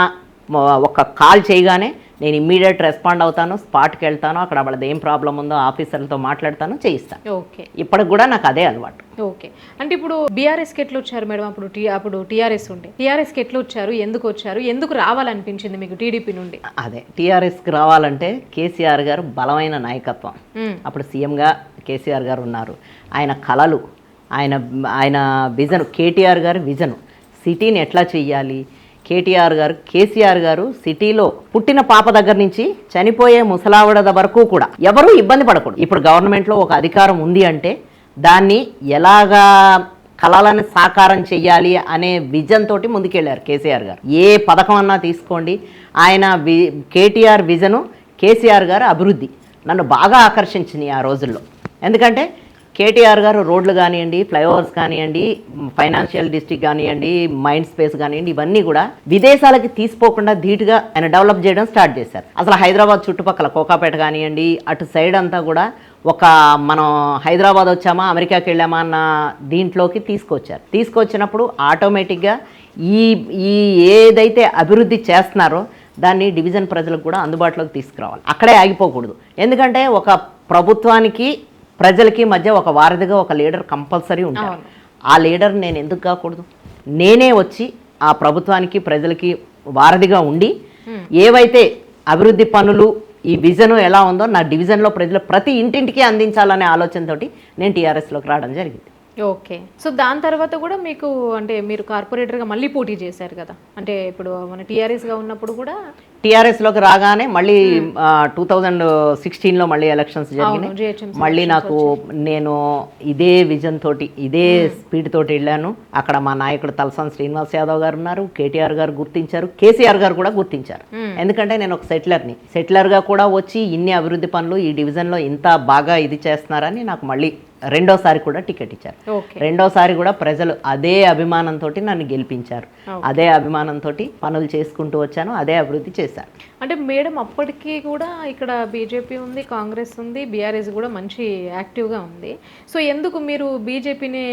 ఒక కాల్ చేయగానే నేను ఇమ్మీడియట్ రెస్పాండ్ అవుతాను, స్పాట్కి వెళ్తాను, అక్కడ వాళ్ళది ఏం ప్రాబ్లం ఉందో ఆఫీసర్లతో మాట్లాడతాను, చేయిస్తాను. ఓకే, ఇప్పటికి కూడా నాకు అదే అలవాటు. ఓకే. అంటే ఇప్పుడు బీఆర్ఎస్కి ఎట్లా వచ్చారు మేడం? అప్పుడు టీఆర్ఎస్ ఉండే, టీఆర్ఎస్కి ఎట్లా వచ్చారు, ఎందుకు వచ్చారు, ఎందుకు రావాలనిపించింది మీకు టీడీపీ నుండి? అదే టీఆర్ఎస్కి రావాలంటే కేసీఆర్ గారు బలమైన నాయకత్వం. అప్పుడు సీఎంగా కేసీఆర్ గారు ఉన్నారు. ఆయన కలలు, ఆయన విజన్, కేటీఆర్ గారి విజన్, సిటీని ఎట్లా చెయ్యాలి. కేసీఆర్ గారు సిటీలో పుట్టిన పాప దగ్గర నుంచి చనిపోయే ముసలావిడ వరకు కూడా ఎవరూ ఇబ్బంది పడకూడదు. ఇప్పుడు గవర్నమెంట్లో ఒక అధికారం ఉంది అంటే దాన్ని ఎలాగా కళలను సాకారం చెయ్యాలి అనే విజన్ తోటి ముందుకెళ్ళారు కేసీఆర్ గారు. ఏ పథకం అన్నా తీసుకోండి, ఆయన కేటీఆర్ విజను, కేసీఆర్ గారు అభివృద్ధి నన్ను బాగా ఆకర్షించింది ఆ రోజుల్లో. ఎందుకంటే కేటీఆర్ గారు రోడ్లు కానివ్వండి, ఫ్లైఓవర్స్ కానివ్వండి, ఫైనాన్షియల్ డిస్ట్రిక్ట్ కానివ్వండి, మైండ్ స్పేస్ కానివ్వండి, ఇవన్నీ కూడా విదేశాలకి తీసుకోకుండా ధీటుగా ఆయన డెవలప్ చేయడం స్టార్ట్ చేశారు. అసలు హైదరాబాద్ చుట్టుపక్కల కోకాపేట కానివ్వండి, అటు సైడ్ అంతా కూడా మనం హైదరాబాద్ వచ్చామా అమెరికాకి వెళ్ళామా అన్న దీంట్లోకి తీసుకొచ్చినప్పుడు ఆటోమేటిక్గా ఈ ఏదైతే అభివృద్ధి చేస్తున్నారో దాన్ని డివిజన్ ప్రజలకు కూడా అందుబాటులోకి తీసుకురావాలి. అక్కడే ఆగిపోకూడదు. ఎందుకంటే ఒక ప్రభుత్వానికి ప్రజలకి మధ్య ఒక వారధిగా ఒక లీడర్ కంపల్సరీ ఉంటారు. ఆ లీడర్ నేను ఎందుకు కాకూడదు? నేనే వచ్చి ఆ ప్రభుత్వానికి ప్రజలకి వారధిగా ఉండి ఏవైతే అభివృద్ధి పనులు, ఈ విజన్ ఎలా ఉందో నా డివిజన్లో ప్రజలు ప్రతి ఇంటింటికి అందించాలనే ఆలోచనతోటి నేను టీఆర్ఎస్లోకి రావడం జరిగింది. ఓకే. సో దాని తర్వాత కూడా మీకు అంటే మీరు కార్పొరేటర్గా మళ్ళీ పోటీ చేశారు కదా, అంటే ఇప్పుడు మన టీఆర్ఎస్గా ఉన్నప్పుడు కూడా టీఆర్ఎస్లోకి రాగానే మళ్ళీ 2016లో మళ్ళీ ఎలక్షన్స్ జరిగినాయి. మళ్ళీ నేను ఇదే విజన్ తోటి ఇదే స్పీడ్ తోటి వెళ్ళాను. అక్కడ మా నాయకుడు తలసాని శ్రీనివాస్ యాదవ్ గారు ఉన్నారు, కేటీఆర్ గారు గుర్తించారు, కేసీఆర్ గారు కూడా గుర్తించారు. ఎందుకంటే నేను ఒక సెటిలర్గా కూడా వచ్చి ఇన్ని అభివృద్ధి పనులు ఈ డివిజన్లో ఇంత బాగా ఇది చేస్తున్నారని నాకు మళ్ళీ రెండోసారి కూడా టికెట్ ఇచ్చారు. రెండోసారి కూడా ప్రజలు అదే అభిమానంతో నన్ను గెలిపించారు. అదే అభిమానంతో పనులు చేసుకుంటూ వచ్చాను, అదే అభివృద్ధి చేశాను. అంటే మేడం అప్పటికి కూడా ఇక్కడ బీజేపీ ఉంది, కాంగ్రెస్ ఉంది, బీఆర్ఎస్ కూడా మంచి యాక్టివ్గా ఉంది. సో ఎందుకు మీరు బీజేపీని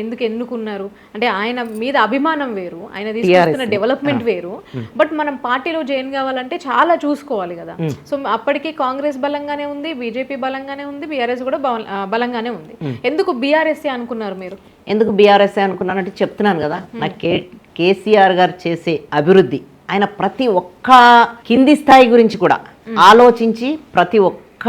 ఎందుకు ఎన్నుకున్నారు? అంటే ఆయన మీద అభిమానం వేరు, ఆయన తీసుకొస్తున్న డెవలప్మెంట్ వేరు. బట్ మనం పార్టీలో జాయిన్ కావాలంటే చాలా చూసుకోవాలి కదా. సో అప్పటికి కాంగ్రెస్ బలంగానే ఉంది, బీజేపీ బలంగానే ఉంది, బీఆర్ఎస్ కూడా బలంగానే ఉంది. ఎందుకు బీఆర్ఎస్ఏ అనుకున్నారు మీరు? ఎందుకు బీఆర్ఎస్ఏ అనుకున్నానంటే చెప్తున్నాను కదా, నాకు కేసీఆర్ గారు చేసే అభివృద్ధి, ఆయన ప్రతి ఒక్క కింది స్థాయి గురించి కూడా ఆలోచించి ప్రతి ఒక్క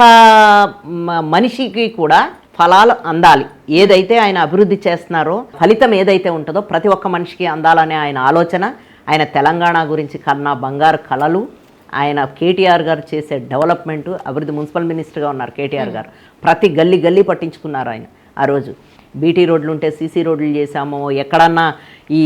మనిషికి కూడా ఫలాలు అందాలి. ఏదైతే ఆయన అభివృద్ధి చేస్తున్నారో ఫలితం ఏదైతే ఉంటుందో ప్రతి ఒక్క మనిషికి అందాలనే ఆయన ఆలోచన. ఆయన తెలంగాణ గురించి కన్నా బంగారు కళలు, ఆయన కేటీఆర్ గారు చేసే డెవలప్మెంటు, అభివృద్ధి. మున్సిపల్ మినిస్టర్గా ఉన్నారు కేటీఆర్ గారు, ప్రతి గల్లీ పట్టించుకున్నారు ఆయన. ఆ రోజు బీటీ రోడ్లు ఉంటే సీసీ రోడ్లు చేశాము, ఎక్కడన్నా ఈ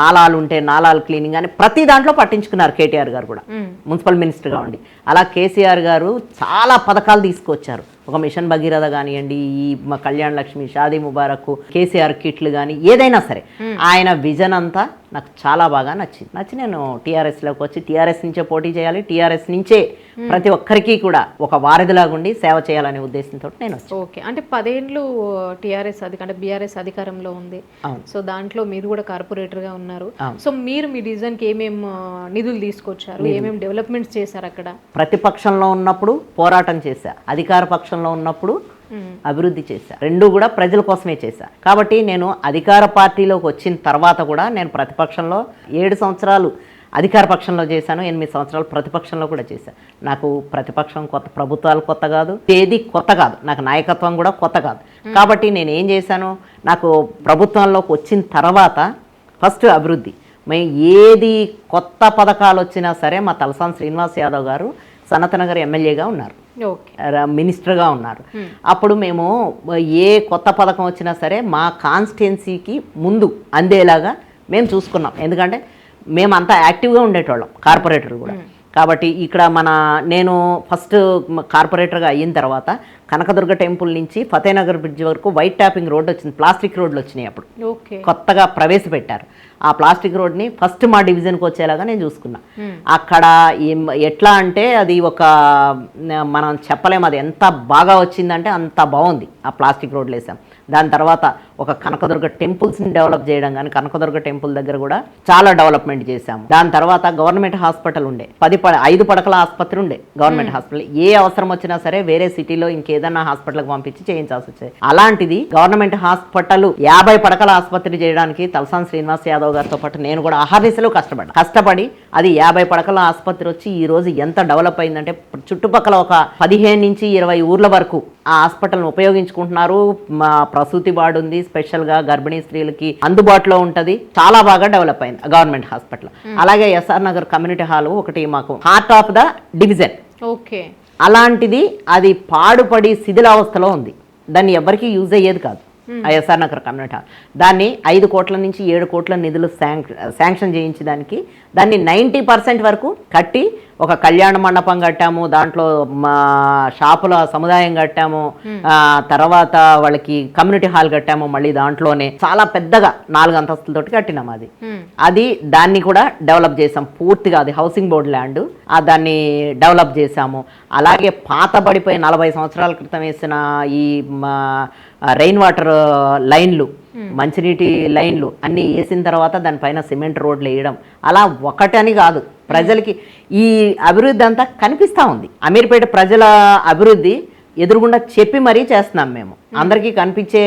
నాలాలు ఉంటే నాలాలు క్లీనింగ్ అని ప్రతి దాంట్లో పట్టించుకున్నారు కేటీఆర్ గారు కూడా మున్సిపల్ మినిస్టర్గా ఉండి. అలా కేసీఆర్ గారు చాలా పథకాలు తీసుకొచ్చారు. ఒక మిషన్ భగీరథ కానివ్వండి, ఈ కళ్యాణ లక్ష్మి, షాదీ ముబారక్, కేసీఆర్ కిట్లు కానీ ఏదైనా సరే ఆయన విజన్ అంతా నాకు చాలా బాగా నచ్చి నేను టీఆర్ఎస్లోకి వచ్చి టీఆర్ఎస్ నుంచే పోటీ చేయాలి, టీఆర్ఎస్ నుంచే ప్రతి ఒక్కరికి కూడా ఒక వారధిలాగుండి సేవ చేయాలనే ఉద్దేశంతో నేను వచ్చాను. ఓకే, అంటే 10 ఏళ్ళు టీఆర్ఎస్ అంటే బీఆర్ఎస్ అధికారంలో ఉంది. సో దాంట్లో మీరు కూడా కార్పొరేటర్గా ఉన్నారు. సో మీరు మీ డివిజన్కి ఏమేమి నిధులు తీసుకొచ్చారు, ఏమేమి డెవలప్మెంట్స్ చేశారు అక్కడ? ప్రతిపక్షంలో ఉన్నప్పుడు పోరాటం చేశా, అధికార పక్షంలో ఉన్నప్పుడు అభివృద్ధి చేశా, రెండు కూడా ప్రజల కోసమే చేశా. కాబట్టి నేను అధికార పార్టీలోకి వచ్చిన తర్వాత కూడా నేను ప్రతిపక్షంలో 7 సంవత్సరాలు అధికార పక్షంలో చేశాను, 8 సంవత్సరాలు ప్రతిపక్షంలో కూడా చేశాను. నాకు ప్రతిపక్షం కొత్త, ప్రభుత్వాలు కొత్త కాదు, ఏది కొత్త కాదు, నాకు నాయకత్వం కూడా కొత్త కాదు. కాబట్టి నేను ఏం చేశాను, నాకు ప్రభుత్వంలోకి వచ్చిన తర్వాత ఫస్ట్ అభివృద్ధి. మేము ఏది కొత్త పథకాలు వచ్చినా సరే మా తలసాని శ్రీనివాస్ యాదవ్ గారు సనత్నగర్ ఎమ్మెల్యేగా ఉన్నారు, మినిస్టర్గా ఉన్నారు. అప్పుడు మేము ఏ కొత్త పథకం వచ్చినా సరే మా కాన్స్టిట్యున్సీకి ముందు అందేలాగా మేము చూసుకున్నాం. ఎందుకంటే మేమంతా యాక్టివ్గా ఉండేటోళ్ళం, కార్పొరేటర్లు కూడా. కాబట్టి ఇక్కడ నేను ఫస్ట్ కార్పొరేటర్గా అయిన తర్వాత కనకదుర్గ టెంపుల్ నుంచి ఫతేనగర్ బ్రిడ్జ్ వరకు వైట్ ట్యాపింగ్ రోడ్ వచ్చింది, ప్లాస్టిక్ రోడ్లు వచ్చినాయి అప్పుడు, కొత్తగా ప్రవేశపెట్టారు. ఆ ప్లాస్టిక్ రోడ్ని ఫస్ట్ మా డివిజన్కి వచ్చేలాగా నేను చూసుకున్నా. అక్కడ ఎట్లా అంటే అది మనం చెప్పలేము, అది ఎంత బాగా వచ్చిందంటే అంత బాగుంది. ఆ ప్లాస్టిక్ రోడ్లు వేసాం. దాని తర్వాత ఒక కనకదుర్గ టెంపుల్స్ని డెవలప్ చేయడం కానీ, కనకదుర్గ టెంపుల్ దగ్గర కూడా చాలా డెవలప్మెంట్ చేశాము. దాని తర్వాత గవర్నమెంట్ హాస్పిటల్ ఉండే, 5 పడకల ఆసుపత్రి ఉండే గవర్నమెంట్ హాస్పిటల్. ఏ అవసరం వచ్చినా సరే వేరే సిటీలో ఇంకేదన్నా హాస్పిటల్కి పంపించి చేయించాల్సి వచ్చేది. అలాంటిది గవర్నమెంట్ హాస్పిటల్ 50 పడకల ఆసుపత్రి చేయడానికి తలసాని శ్రీనివాస్ యాదవ్ గారితో పాటు నేను కూడా అహర్నిశలు కష్టపడి అది 50 పడకల ఆసుపత్రి వచ్చి ఈ రోజు ఎంత డెవలప్ అయిందంటే చుట్టుపక్కల ఒక 15 నుంచి 20 ఊర్ల వరకు ఆ హాస్పిటల్ని ఉపయోగించుకుంటున్నారు. ప్రసూతి వార్డు ఉంది, స్పెషల్గా గర్భిణీ స్త్రీలకి అందుబాటులో ఉంటుంది. చాలా బాగా డెవలప్ అయింది గవర్నమెంట్ హాస్పిటల్. అలాగే ఎస్ఆర్ నగర్ కమ్యూనిటీ హాల్ ఒకటి మాకు heart of the division. Okay, అలాంటిది అది పాడుపడి శిథిలావస్థలో ఉంది, దాన్ని ఎవరికి యూజ్ అయ్యేది కాదు. ఎస్ఆర్ నగర్ కమ్యూనిటీ హాల్ దాన్ని 5 కోట్ల నుంచి 7 కోట్ల నిధులు శాంక్షన్ చేయించడానికి దాన్ని 90% వరకు కట్టి ఒక కళ్యాణ మండపం కట్టాము, దాంట్లో మా షాపుల సముదాయం కట్టాము, తర్వాత వాళ్ళకి కమ్యూనిటీ హాల్ కట్టాము. మళ్ళీ దాంట్లోనే చాలా పెద్దగా 4 అంతస్తులతోటి కట్టినాము. అది దాన్ని కూడా డెవలప్ చేసాం పూర్తిగా. అది హౌసింగ్ బోర్డు ల్యాండ్, దాన్ని డెవలప్ చేశాము. అలాగే పాతబడిపోయి 40 సంవత్సరాల క్రితం వేసిన ఈ రెయిన్ వాటర్ లైన్లు, మంచినీటి లైన్లు అన్నీ వేసిన తర్వాత దానిపైన సిమెంట్ రోడ్లు వేయడం, అలా ఒకటని కాదు, ప్రజలకి ఈ అభివృద్ధి అంతా కనిపిస్తూ ఉంది. అమీర్పేట ప్రజల అభివృద్ధి ఎదురుగుండా చెప్పి మరీ చేస్తున్నాం మేము. అందరికీ కనిపించే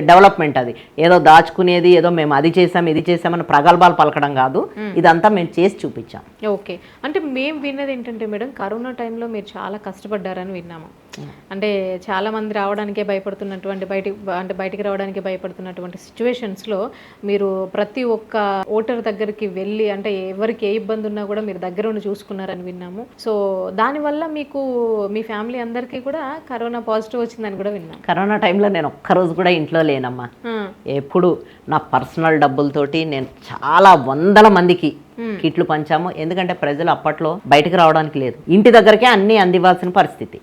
డెవలప్మెంట్ అది. ఏదో దాచుకునేది, ఏదో మేము అది చేసాం ఇది చేసామని ప్రగల్భాలు పలకడం కాదు, ఇదంతా మేము చేసి చూపించాం. ఓకే, అంటే మేము విన్నది ఏంటంటే మేడం, కరోనా టైంలో మీరు చాలా కష్టపడ్డారని విన్నాము. అంటే చాలా మంది రావడానికే భయపడుతున్నటువంటి బయటికి రావడానికి భయపడుతున్నటువంటి సిచ్యువేషన్స్లో మీరు ప్రతి ఒక్క ఓటర్ దగ్గరికి వెళ్ళి, అంటే ఎవరికి ఏ ఇబ్బంది ఉన్నా కూడా మీరు దగ్గర ఉండి చూసుకున్నారని విన్నాము. సో దానివల్ల మీకు మీ ఫ్యామిలీ అందరికీ కూడా కరోనా పాజిటివ్ వచ్చిందని కూడా విన్నాం. కరోనా టైంలో నేను ఒక్కరోజు కూడా ఇంట్లో లేనమ్మా. ఎప్పుడు నా పర్సనల్ డబ్బులతోటి నేను చాలా 100 మందికి కిట్లు పంచాము. ఎందుకంటే ప్రజలు అప్పట్లో బయటకు రావడానికి లేదు, ఇంటి దగ్గరకే అన్ని అందివ్వాల్సిన పరిస్థితి.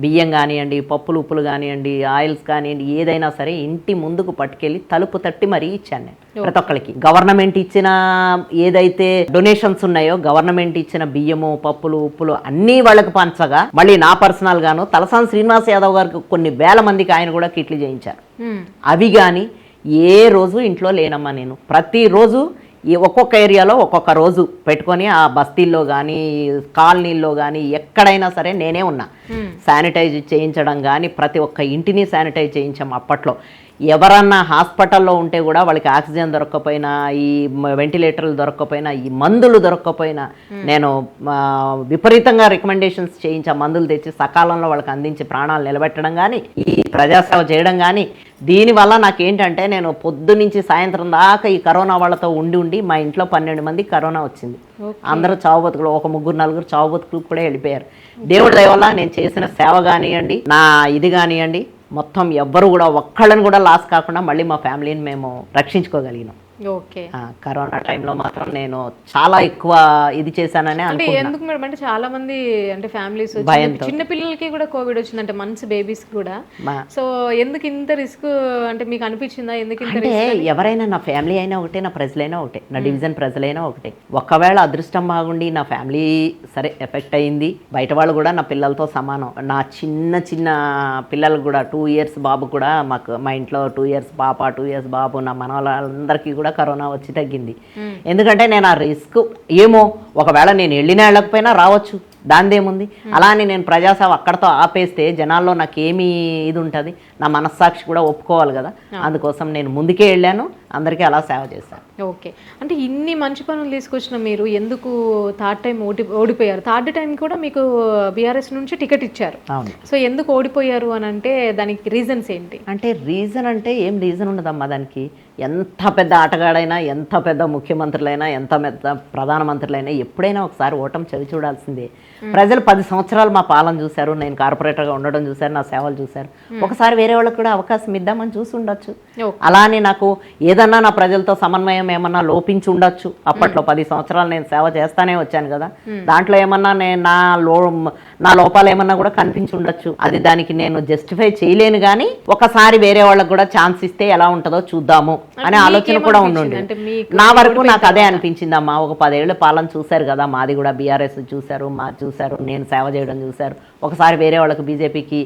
బియ్యం కానివ్వండి, పప్పులు ఉప్పులు కానివ్వండి, ఆయిల్స్ కానివ్వండి, ఏదైనా సరే ఇంటి ముందుకు పట్టుకెళ్ళి తలుపు తట్టి మరీ ఇచ్చాను నేను ప్రతి ఒక్కరికి. గవర్నమెంట్ ఇచ్చిన ఏదైతే డొనేషన్స్ ఉన్నాయో, గవర్నమెంట్ ఇచ్చిన బియ్యము, పప్పులు ఉప్పులు అన్నీ వాళ్ళకి పంచగా, మళ్ళీ నా పర్సనల్ గాను తలసాని శ్రీనివాస్ యాదవ్ గారికి కొన్ని వేల మందికి ఆయన కూడా కిట్లు చేయించారు. అవి కానీ ఏ రోజు ఇంట్లో లేనమ్మా నేను. ప్రతిరోజు ఒక్కొక్క ఏరియాలో ఒక్కొక్క రోజు పెట్టుకొని ఆ బస్తీల్లో కానీ కాలనీల్లో కానీ ఎక్కడైనా సరే నేనే ఉన్నా. శానిటైజ్ చేయించడం కానీ ప్రతి ఒక్క ఇంటిని శానిటైజ్ చేయించాం. అప్పట్లో ఎవరన్నా హాస్పిటల్లో ఉంటే కూడా వాళ్ళకి ఆక్సిజన్ దొరక్కపోయినా, ఈ వెంటిలేటర్లు దొరక్కపోయినా, ఈ మందులు దొరక్కపోయినా నేను విపరీతంగా రికమెండేషన్స్ చేయించా. మందులు తెచ్చి సకాలంలో వాళ్ళకి అందించి ప్రాణాలు నిలబెట్టడం కానీ, ఈ ప్రజాసేవ చేయడం కానీ. దీనివల్ల నాకేంటంటే నేను పొద్దు నుంచి సాయంత్రం దాకా ఈ కరోనా వాళ్ళతో ఉండి మా ఇంట్లో 12 మందికి కరోనా వచ్చింది. అందరూ చావు బతుకులు, ఒక 3-4 చావు బతుకులు కూడా వెళ్ళిపోయారు. దేవుడి దయ వల్ల నేను చేసిన సేవ కానివ్వండి, నా ఇది కానివ్వండి, మొత్తం ఎవ్వరు కూడా ఒక్కళ్ళని కూడా లాస్ కాకుండా మళ్ళీ మా ఫ్యామిలీని మేము రక్షించుకోగలిగినాం. ఓకే. కరోనా టైంలో మాత్రం నేను చాలా ఎక్కువ ఇది చేశానని అంటే అనుకుంటున్నా. ఎందుకు మేడం అంటే చాలా మంది అంటే ఫ్యామిలీస్ భయంతో. చిన్న పిల్లలకి కూడా కోవిడ్ వచ్చిందంటే మంత్స్ బేబీస్ కూడా, సో ఎందుకు ఇంత రిస్క్ అంటే మీకు అనిపించిందా ఎందుకు ఇంత అంటే రిస్క్? ఎవరైనా నా ఫ్యామిలీ అయినా ఒకటే, నా ప్రజలైనా ఒకటే, నా డివిజన్ ప్రజలైనా ఒకటే. ఒకవేళ అదృష్టం బాగుండి నా ఫ్యామిలీ సరే ఎఫెక్ట్ అయింది, బయట వాళ్ళు కూడా నా పిల్లలతో సమానం. నా చిన్న చిన్న పిల్లలు కూడా 2 years బాబు కూడా మా ఇంట్లో 2 years పాప 2 years బాబు నా మనవాళ్ళందరికీ కూడా కరోనా వచ్చి తగ్గింది. ఎందుకంటే నేను ఆ రిస్క్ ఏమో ఒకవేళ నేను వెళ్ళినా వెళ్ళకపోయినా రావచ్చు, దానిదేముంది. అలా అని నేను ప్రజాసేవ అక్కడతో ఆపేస్తే జనాల్లో నాకేమీ ఇది ఉంటుంది, నా మనస్సాక్షి కూడా ఒప్పుకోవాలి కదా. అందుకోసం నేను ముందుకే వెళ్ళాను, అందరికీ అలా సేవ చేశాను. ఓకే. అంటే ఇన్ని మంచి పనులు తీసుకొచ్చిన మీరు ఎందుకు థర్డ్ టైం ఓడిపోయారు? థర్డ్ టైం కూడా మీకు బీఆర్ఎస్ నుంచి టికెట్ ఇచ్చారు. అవును. సో ఎందుకు ఓడిపోయారు అని అంటే దానికి రీజన్స్ ఏంటి? అంటే రీజన్ అంటే ఏం రీజన్ ఉండదమ్మా దానికి. ఎంత పెద్ద ఆటగాడైనా, ఎంత పెద్ద ముఖ్యమంత్రులైనా, ఎంత పెద్ద ప్రధానమంత్రులైనా ఎప్పుడైనా ఒకసారి ఓటమి చవి చూడాల్సిందే. ప్రజలు 10 సంవత్సరాలు మా పాలన చూశారు, నేను కార్పొరేటర్గా ఉండడం చూశారు, నా సేవలు చూశారు. ఒకసారి వేరే వాళ్ళకి కూడా అవకాశం ఇద్దామని చూసి ఉండొచ్చు. అలానే నాకు ఏదన్నా నా ప్రజలతో సమన్వయం ఏమన్నా లోపించి ఉండొచ్చు. అప్పట్లో 10 సంవత్సరాలు నేను సేవ చేస్తానే వచ్చాను కదా, దాంట్లో ఏమన్నా నా లోపాలు ఏమన్నా కూడా కనిపించి ఉండొచ్చు. అది దానికి నేను జస్టిఫై చేయలేను, కానీ ఒకసారి వేరే వాళ్ళకి కూడా ఛాన్స్ ఇస్తే ఎలా ఉంటుందో చూద్దాము అనే ఆలోచన కూడా ఉండండి. నా వరకు నాకు అదే అనిపించింది అమ్మా. ఒక 10 ఏళ్ళ పాలన చూశారు కదా, మాది కూడా బీఆర్ఎస్ చూశారు, చూశారు, నేను సేవ చేయడం చూశారు. ఒకసారి వేరే వాళ్ళకి బీజేపీకి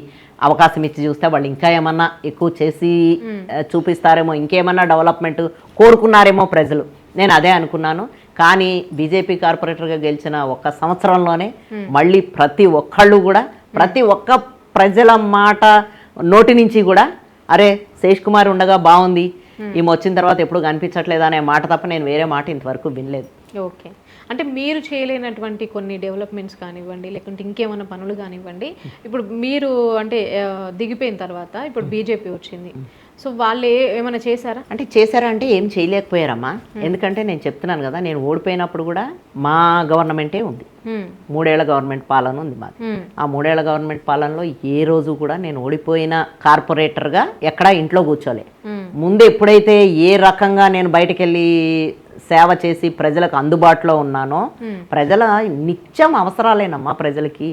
అవకాశం ఇచ్చి చూస్తే వాళ్ళు ఇంకా ఏమన్నా ఎక్కువ చేసి చూపిస్తారేమో, ఇంకేమన్నా డెవలప్మెంట్ కోరుకున్నారేమో ప్రజలు. నేను అదే అనుకున్నాను. కానీ బీజేపీ కార్పొరేటర్గా గెలిచిన 1 సంవత్సరంలోనే మళ్ళీ ప్రతి ఒక్కళ్ళు కూడా, ప్రతి ఒక్క ప్రజల మాట నోటి నుంచి కూడా అరే శేష్ కుమార్ ఉండగా బాగుంది, ఈమె వచ్చిన తర్వాత ఎప్పుడు కనిపించట్లేదు అనే మాట తప్ప నేను వేరే మాట ఇంతవరకు వినలేదు. ఓకే. అంటే మీరు చేయలేనటువంటి కొన్ని డెవలప్మెంట్స్ కానివ్వండి, లేకుంటే ఇంకేమైనా పనులు కానివ్వండి, ఇప్పుడు మీరు అంటే దిగిపోయిన తర్వాత ఇప్పుడు బీజేపీ వచ్చింది, సో వాళ్ళు ఏమైనా చేశారా? అంటే చేశారా అంటే ఏం చేయలేకపోయారమ్మా. ఎందుకంటే నేను చెప్తున్నాను కదా, నేను ఓడిపోయినప్పుడు కూడా మా గవర్నమెంటే ఉంది. 3 ఏళ్ల గవర్నమెంట్ పాలన ఉంది మాది. ఆ 3 ఏళ్ల గవర్నమెంట్ పాలనలో ఏ రోజు కూడా నేను ఓడిపోయిన కార్పొరేటర్గా ఎక్కడా ఇంట్లో కూర్చోలే. ముందు ఎప్పుడైతే ఏ రకంగా నేను బయటకు వెళ్ళి సేవ చేసి ప్రజలకు అందుబాటులో ఉన్నానో, ప్రజల నిత్యం అవసరాలేనమ్మా ప్రజలకి,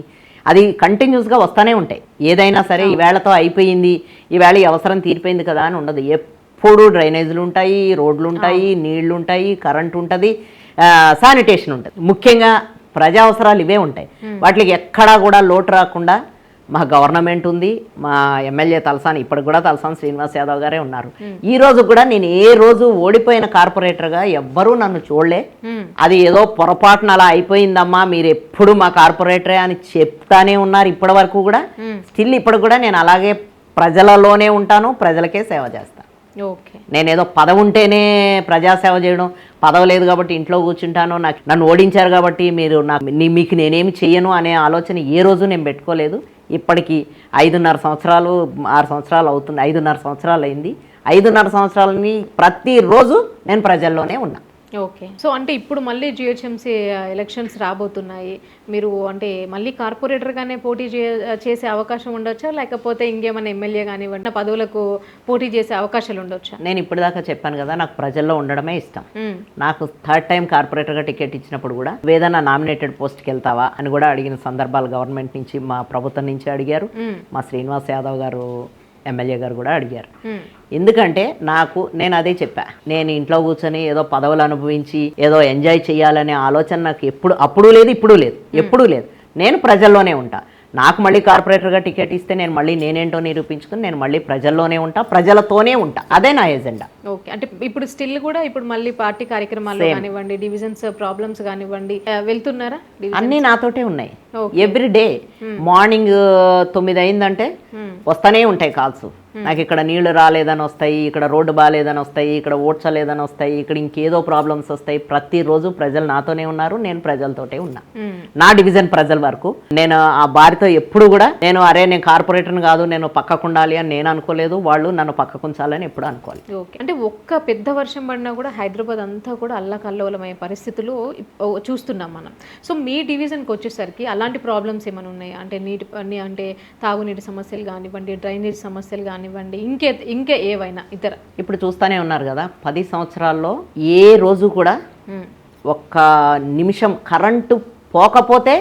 అది కంటిన్యూస్గా వస్తూనే ఉంటాయి. ఏదైనా సరే ఈవేళతో అయిపోయింది, ఈవేళ ఈ అవసరం తీరిపోయింది కదా అని ఉండదు. ఎప్పుడు డ్రైనేజీలు ఉంటాయి, రోడ్లు ఉంటాయి, నీళ్లు ఉంటాయి, కరెంట్ ఉంటుంది, శానిటేషన్ ఉంటుంది. ముఖ్యంగా ప్రజా అవసరాలు ఇవే ఉంటాయి. వాటికి ఎక్కడా కూడా లోటు రాకుండా మా గవర్నమెంట్ ఉంది. మా ఎమ్మెల్యే తలసాని, ఇప్పటికి కూడా తలసాని శ్రీనివాస్ యాదవ్ గారే ఉన్నారు. ఈ రోజు కూడా నేను ఏ రోజు ఓడిపోయిన కార్పొరేటర్గా ఎవ్వరూ నన్ను చూడలే. అది ఏదో పొరపాటున అలా అయిపోయిందమ్మా, మీరు ఎప్పుడు మా కార్పొరేటరే అని చెప్తానే ఉన్నారు ఇప్పటి వరకు కూడా. స్టిల్ ఇప్పుడు కూడా నేను అలాగే ప్రజలలోనే ఉంటాను, ప్రజలకే సేవ చేస్తాను. ఓకే. నేనేదో పదవి ఉంటేనే ప్రజాసేవ చేయడం, పదవి లేదు కాబట్టి ఇంట్లో కూర్చుంటాను, నన్ను ఓడించారు కాబట్టి మీకు నేనేమి చెయ్యను అనే ఆలోచన ఏ రోజు నేను పెట్టుకోలేదు. ఇప్పటికి 5.5 సంవత్సరాలు 6 సంవత్సరాలు అవుతుంది, 5.5 సంవత్సరాలు అయింది. 5.5 సంవత్సరాలని ప్రతిరోజు నేను ప్రజల్లోనే ఉన్నా. ఓకే. సో అంటే ఇప్పుడు మళ్ళీ జిహెచ్ఎంసీ ఎలక్షన్స్ రాబోతున్నాయి, మీరు అంటే మళ్ళీ కార్పొరేటర్గానే పోటీ చేసే అవకాశం ఉండొచ్చా, లేకపోతే ఇంకేమైనా ఎమ్మెల్యే కానివ్వండి పదవులకు పోటీ చేసే అవకాశాలు ఉండొచ్చా? నేను ఇప్పటిదాకా చెప్పాను కదా, నాకు ప్రజల్లో ఉండడమే ఇష్టం. నాకు థర్డ్ టైం కార్పొరేటర్గా టికెట్ ఇచ్చినప్పుడు కూడా ఏదైనా నామినేటెడ్ పోస్ట్కి వెళ్తావా అని కూడా అడిగిన సందర్భాలు గవర్నమెంట్ నుంచి, మా ప్రభుత్వం నుంచి అడిగారు. మా శ్రీనివాస్ యాదవ్ గారు ఎమ్మెల్యే గారు కూడా అడిగారు. ఎందుకంటే నేను అదే చెప్పా, నేను ఇంట్లో కూర్చొని ఏదో పదవులు అనుభవించి ఏదో ఎంజాయ్ చేయాలనే ఆలోచన నాకు అప్పుడు లేదు, ఇప్పుడు లేదు, ఎప్పుడూ లేదు. నేను ప్రజల్లోనే ఉంటా. నాకు మళ్ళీ కార్పొరేటర్గా టికెట్ ఇస్తే నేను మళ్ళీ నేనేంటో నిరూపించుకుని నేను మళ్ళీ ప్రజల్లోనే ఉంటా, ప్రజలతోనే ఉంటా. అదే నా ఎజెండా. ఓకే. అంటే ఇప్పుడు స్టిల్ కూడా ఇప్పుడు మళ్ళీ పార్టీ కార్యక్రమాలు కానివ్వండి, డివిజన్స్ ప్రాబ్లమ్స్ కానివ్వండి వెళ్తున్నారా? అన్నీ నాతోటే ఉన్నాయి. ఎవ్రీ డే మార్నింగ్ 9 అయిందంటే వస్తూనే ఉంటాయి కాల్స్. నాకు ఇక్కడ నీళ్లు రాలేదని వస్తాయి, ఇక్కడ రోడ్డు బాగాలేదని వస్తాయి, ఇక్కడ ఓడ్చలేదని వస్తాయి, ఇక్కడ ఇంకేదో ప్రాబ్లమ్స్ వస్తాయి. ప్రతిరోజు ప్రజలు నాతోనే ఉన్నారు, నేను ప్రజలతోటే ఉన్నా. నా డివిజన్ ప్రజల వరకు నేను ఆ బారితో ఎప్పుడు కూడా నేను కార్పొరేటర్ని కాదు, నేను పక్కకుండాలి అని నేను అనుకోలేదు, వాళ్ళు నన్ను పక్కకుంచాలని ఎప్పుడు అనుకోలేదు. ఓకే. అంటే ఒక్క పెద్ద వర్షం పడినా కూడా హైదరాబాద్ అంతా కూడా అల్లకల్లోలమయ్యే పరిస్థితులు చూస్తున్నాం మనం. సో మీ డివిజన్కి వచ్చేసరికి అలాంటి ప్రాబ్లమ్స్ ఏమైనా ఉన్నాయా? అంటే అంటే తాగునీటి సమస్యలు కానివ్వండి, డ్రైనేజ్ సమస్యలు కానివ్వండి, కానివ్వండి, ఇంకా ఏవైనా ఇతర? ఇప్పుడు చూస్తూనే ఉన్నారు కదా, 10 సంవత్సరాల్లో ఏ రోజు కూడా ఒక్క నిమిషం కరెంటు పోకపోతే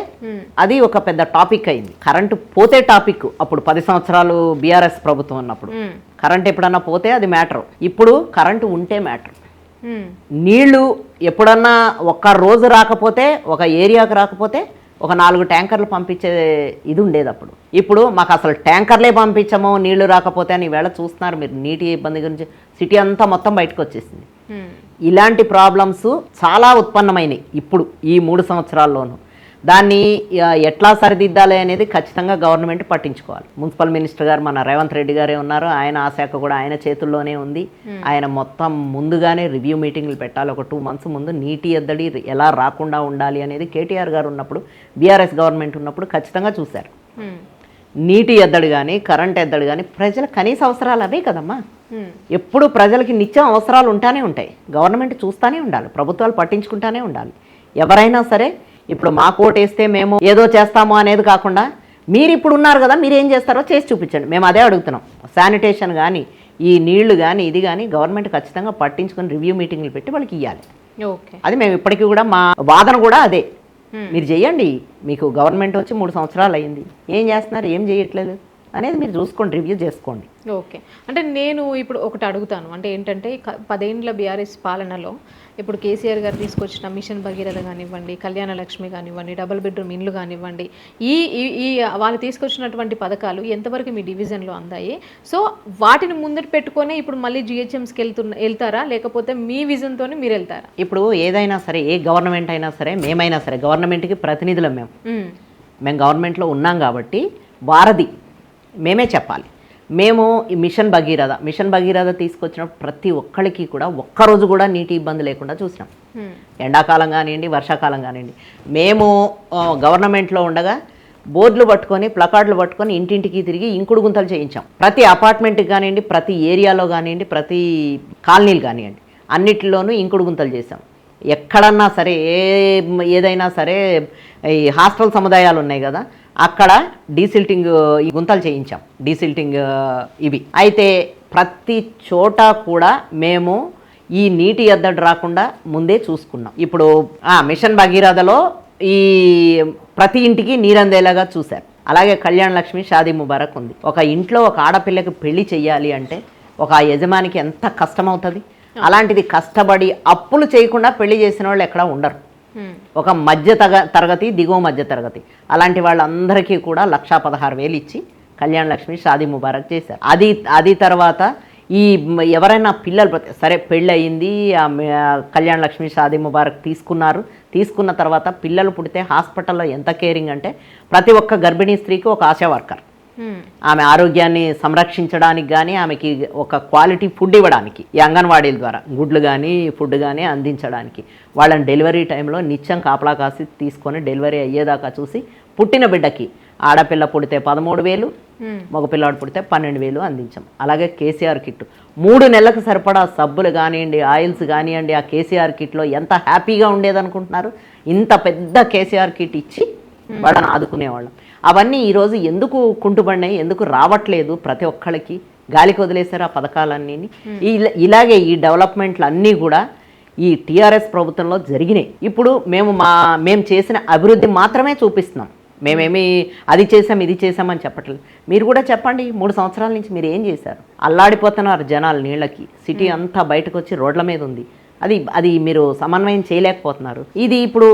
అది ఒక పెద్ద టాపిక్ అయింది. కరెంటు పోతే టాపిక్ అప్పుడు 10 సంవత్సరాలు బీఆర్ఎస్ ప్రభుత్వం ఉన్నప్పుడు. కరెంట్ ఎప్పుడన్నా పోతే అది మ్యాటర్, ఇప్పుడు కరెంటు ఉంటే మ్యాటర్. నీళ్లు ఎప్పుడన్నా ఒక్క రోజు రాకపోతే, ఒక ఏరియాకు రాకపోతే ఒక 4 ట్యాంకర్లు పంపించే ఇది ఉండేది అప్పుడు. ఇప్పుడు మాకు అసలు ట్యాంకర్లే పంపించము నీళ్లు రాకపోతే అని ఈవేళ చూస్తున్నారు మీరు. నీటి ఇబ్బంది గురించి సిటీ అంతా మొత్తం బయటకు వచ్చేసింది. ఇలాంటి ప్రాబ్లమ్స్ చాలా ఉత్పన్నమైనవి ఇప్పుడు ఈ 3 సంవత్సరాల్లోనూ. దాన్ని ఎట్లా సరిదిద్దాలి అనేది ఖచ్చితంగా గవర్నమెంట్ పట్టించుకోవాలి. మున్సిపల్ మినిస్టర్ గారు మన రేవంత్ రెడ్డి గారే ఉన్నారు, ఆయన ఆ శాఖ కూడా ఆయన చేతుల్లోనే ఉంది. ఆయన మొత్తం ముందుగానే రివ్యూ మీటింగ్లు పెట్టాలి. ఒక 2 months ముందు నీటి ఎద్దడి ఎలా రాకుండా ఉండాలి అనేది కేటీఆర్ గారు ఉన్నప్పుడు, బీఆర్ఎస్ గవర్నమెంట్ ఉన్నప్పుడు ఖచ్చితంగా చూశారు. నీటి ఎద్దడి కానీ కరెంట్ ఎద్దడి కానీ ప్రజల కనీస అవసరాలు అవే కదమ్మా. ఎప్పుడు ప్రజలకి నిత్యం అవసరాలు ఉంటానే ఉంటాయి. గవర్నమెంట్ చూస్తూనే ఉండాలి, ప్రభుత్వాలు పట్టించుకుంటానే ఉండాలి. ఎవరైనా సరే ఇప్పుడు మాకు ఓటేస్తే మేము ఏదో చేస్తాము అనేది కాకుండా, మీరు ఇప్పుడు ఉన్నారు కదా, మీరు ఏం చేస్తారో చేసి చూపించండి. మేము అదే అడుగుతున్నాం. శానిటేషన్ కానీ ఈ నీళ్లు కానీ ఇది కానీ గవర్నమెంట్ ఖచ్చితంగా పట్టించుకొని రివ్యూ మీటింగ్లు పెట్టి వాళ్ళకి ఇవ్వాలి. అది మేము ఇప్పటికీ కూడా మా వాదన కూడా అదే. మీరు చెయ్యండి, మీకు గవర్నమెంట్ వచ్చి 3 సంవత్సరాలు అయింది, ఏం చేస్తున్నారు, ఏం చేయట్లేదు అనేది మీరు చూసుకోండి, రివ్యూ చేసుకోండి. ఓకే, అంటే నేను ఇప్పుడు ఒకటి అడుగుతాను. అంటే ఏంటంటే 10 ఏండ్ల బీఆర్ఎస్ పాలనలో ఇప్పుడు కేసీఆర్ గారు తీసుకొచ్చిన మిషన్ భగీరథ కానివ్వండి, కళ్యాణ లక్ష్మి కానివ్వండి, డబుల్ బెడ్రూమ్ ఇండ్లు కానివ్వండి, ఈ వాళ్ళు తీసుకొచ్చినటువంటి పథకాలు ఎంతవరకు మీ డివిజన్లో అందాయి? సో వాటిని ముందట పెట్టుకొని ఇప్పుడు మళ్ళీ జిహెచ్ఎంస్కి వెళ్తారా, లేకపోతే మీ విజన్తోనే మీరు వెళ్తారా? ఇప్పుడు ఏదైనా సరే, ఏ గవర్నమెంట్ అయినా సరే, మేమైనా సరే గవర్నమెంట్కి ప్రతినిధులం. మేము గవర్నమెంట్లో ఉన్నాం కాబట్టి వారధి మేమే చెప్పాలి. మేము ఈ మిషన్ భగీరథ తీసుకొచ్చినప్పుడు ప్రతి ఒక్కరికి కూడా ఒక్కరోజు కూడా నీటి ఇబ్బంది లేకుండా చూసినాం. ఎండాకాలం కానివ్వండి, వర్షాకాలం కానివ్వండి. మేము గవర్నమెంట్లో ఉండగా బోర్డులు పట్టుకొని, ప్లకార్డులు పట్టుకొని ఇంటింటికి తిరిగి ఇంకుడు గుంతలు చేయించాం. ప్రతి అపార్ట్మెంట్కి కానివ్వండి, ప్రతి ఏరియాలో కానివ్వండి, ప్రతి కాలనీలు కానివ్వండి, అన్నిటిలోనూ ఇంకుడు గుంతలు చేసాం. ఎక్కడన్నా సరే ఏదైనా సరే ఈ హాస్టల్ సముదాయాలు ఉన్నాయి కదా, అక్కడ డీసిల్టింగ్ ఈ గుంతలు చేయించాం. డీసిల్టింగ్ ఇవి అయితే ప్రతి చోట కూడా మేము ఈ నీటి ఎద్దడి రాకుండా ముందే చూసుకున్నాం. ఇప్పుడు మిషన్ భగీరథలో ఈ ప్రతి ఇంటికి నీరందేలాగా చూశారు. అలాగే కళ్యాణ లక్ష్మి, షాదీ ముబారక్ ఉంది. ఒక ఇంట్లో ఒక ఆడపిల్లకి పెళ్లి చెయ్యాలి అంటే ఒక యజమానికి ఎంత కష్టమవుతుంది. అలాంటిది కష్టపడి అప్పులు చేయకుండా పెళ్లి చేసిన వాళ్ళు ఎక్కడా ఉండరు. ఒక మధ్య తరగతి, దిగువ మధ్య తరగతి, అలాంటి వాళ్ళందరికీ కూడా 1,16,000 ఇచ్చి కళ్యాణ లక్ష్మి, షాదీ ముబారక్ చేశారు. అది తర్వాత ఈ ఎవరైనా పిల్లలు సరే పెళ్ళి అయింది, కళ్యాణ లక్ష్మి, షాదీ ముబారక్ తీసుకున్న తర్వాత పిల్లలు పుడితే హాస్పిటల్లో ఎంత కేరింగ్ అంటే ప్రతి ఒక్క గర్భిణీ స్త్రీకి ఒక ఆశా వర్కర్, ఆమె ఆరోగ్యాన్ని సంరక్షించడానికి కానీ, ఆమెకి ఒక క్వాలిటీ ఫుడ్ ఇవ్వడానికి, ఈ అంగన్వాడీల ద్వారా గుడ్లు కానీ ఫుడ్ కానీ అందించడానికి, వాళ్ళని డెలివరీ టైంలో నిత్యం కాపలా కాసి తీసుకొని డెలివరీ అయ్యేదాకా చూసి పుట్టిన బిడ్డకి ఆడపిల్ల పుడితే 13,000, మగపిల్లాడు పుడితే 12,000 అందించాం. అలాగే కేసీఆర్ కిట్ 3 నెలలకు సరిపడా సబ్బులు కానివ్వండి, ఆయిల్స్ కానివ్వండి, ఆ కేసీఆర్ కిట్లో ఎంత హ్యాపీగా ఉండేదనుకుంటున్నారు. ఇంత పెద్ద కేసీఆర్ కిట్ ఇచ్చి వాళ్ళని ఆదుకునేవాళ్ళం. అవన్నీ ఈరోజు ఎందుకు కుంటుపడినాయి, ఎందుకు రావట్లేదు? ప్రతి ఒక్కళ్ళకి గాలికి వదిలేశారు ఆ పథకాలన్నీ. ఇలాగే ఈ డెవలప్మెంట్లు అన్నీ కూడా ఈ టీఆర్ఎస్ ప్రభుత్వంలో జరిగినాయి. ఇప్పుడు మేము చేసిన అభివృద్ధి మాత్రమే చూపిస్తున్నాం. మేమేమి అది చేసాం ఇది చేసామని చెప్పట్లేదు. మీరు కూడా చెప్పండి, 3 సంవత్సరాల నుంచి మీరు ఏం చేశారు? అల్లాడిపోతున్నారు జనాలు నీళ్ళకి. సిటీ అంతా బయటకు వచ్చి రోడ్ల మీద ఉంది. అది మీరు సమన్వయం చేయలేకపోతున్నారు. ఇది ఇప్పుడు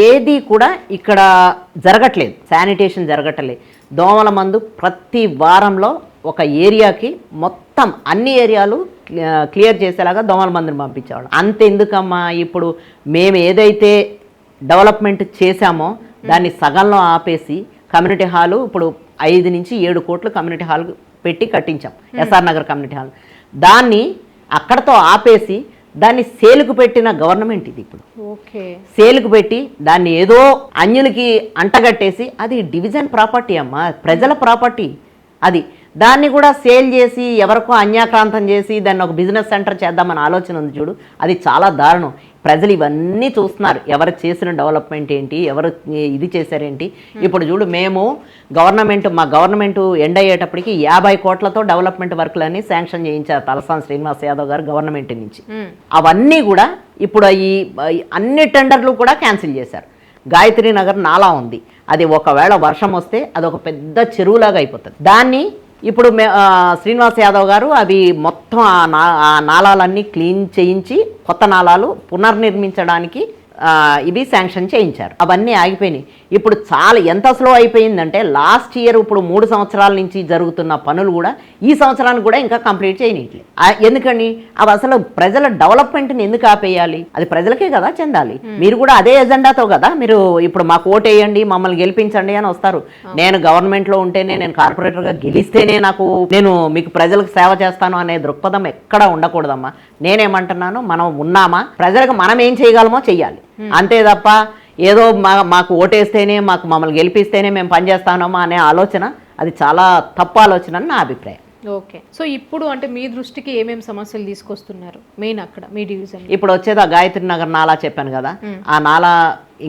ఏది కూడా ఇక్కడ జరగట్లేదు, శానిటేషన్ జరగట్లేదు. దోమల మందు ప్రతి వారంలో ఒక ఏరియాకి మొత్తం అన్ని ఏరియాలు క్లియర్ చేసేలాగా దోమల మందుని పంపించేవాళ్ళం. అంతెందుకమ్మా, ఇప్పుడు మేము ఏదైతే డెవలప్మెంట్ చేశామో దాన్ని సగంలో ఆపేసి కమ్యూనిటీ హాలు ఇప్పుడు 5 నుంచి 7 కోట్లు కమ్యూనిటీ హాల్ పెట్టి కట్టించాం. SR Nagar community hall. దాన్ని అక్కడతో ఆపేసి దాన్ని సేలుకు పెట్టిన గవర్నమెంట్ ఇది. ఇప్పుడు సేలుకు పెట్టి దాన్ని ఏదో అన్యులకి అంటగట్టేసి, అది డివిజన్ ప్రాపర్టీ అమ్మా, ప్రజల ప్రాపర్టీ. దాన్ని కూడా సేల్ చేసి ఎవరికో అన్యాక్రాంతం చేసి దాన్ని ఒక బిజినెస్ సెంటర్ చేద్దామని ఆలోచన ఉంది చూడు, అది చాలా దారుణం. ప్రజలు ఇవన్నీ చూస్తున్నారు, ఎవరు చేసిన డెవలప్మెంట్ ఏంటి, ఎవరు ఇది చేశారేంటి. ఇప్పుడు చూడు, మేము మా గవర్నమెంట్ ఎండ్ అయ్యేటప్పటికి 50 కోట్లతో డెవలప్మెంట్ వర్క్లన్నీ శాంక్షన్ చేయించారు తలసాని శ్రీనివాస్ యాదవ్ గారు గవర్నమెంట్ నుంచి. అవన్నీ కూడా ఇప్పుడు అన్ని టెండర్లు కూడా క్యాన్సిల్ చేశారు. గాయత్రి నగర్ నాలా ఉంది, అది ఒకవేళ వర్షం వస్తే అది ఒక పెద్ద చెరువులాగా అయిపోతుంది. దాన్ని ఇప్పుడు శ్రీనివాస్ యాదవ్ గారు అవి మొత్తం ఆ నాళాలన్నీ క్లీన్ చేయించి కొత్త నాళాలు పునర్నిర్మించడానికి ఇవి శాంక్షన్ చేయించారు. అవన్నీ ఆగిపోయినాయి. ఇప్పుడు చాలా ఎంత స్లో అయిపోయిందంటే లాస్ట్ ఇయర్ ఇప్పుడు 3 సంవత్సరాల నుంచి జరుగుతున్న పనులు కూడా ఈ సంవత్సరానికి కూడా ఇంకా కంప్లీట్ చేయనట్లేదు. ఎందుకని అవి అసలు ప్రజల డెవలప్మెంట్ని ఎందుకు ఆపేయాలి? అది ప్రజలకే కదా చెందాలి. మీరు కూడా అదే ఎజెండాతో కదా మీరు ఇప్పుడు మాకు ఓటేయండి, మమ్మల్ని గెలిపించండి అని వస్తారు. నేను గవర్నమెంట్లో ఉంటేనే, నేను కార్పొరేటర్గా గెలిస్తేనే నేను మీకు ప్రజలకు సేవ చేస్తాను అనే దృక్పథం ఎక్కడా ఉండకూడదమ్మా. నేనేమంటున్నాను, మనం ఉన్నామా, ప్రజలకు మనం ఏం చేయగలమో చెయ్యాలి, అంతే తప్ప ఏదో మాకు ఓటేస్తేనే, మమ్మల్ని గెలిపిస్తేనే మేము పనిచేస్తామా అనే ఆలోచన అది చాలా తప్పు ఆలోచన అని నా అభిప్రాయం. ఓకే, సో ఇప్పుడు అంటే మీ దృష్టికి ఏమేమి సమస్యలు తీసుకొస్తున్నారు మెయిన్ అక్కడ మీ డివిజన్? ఇప్పుడు వచ్చేది ఆ గాయత్రి నగర్ నాలా చెప్పాను కదా, ఆ నాలా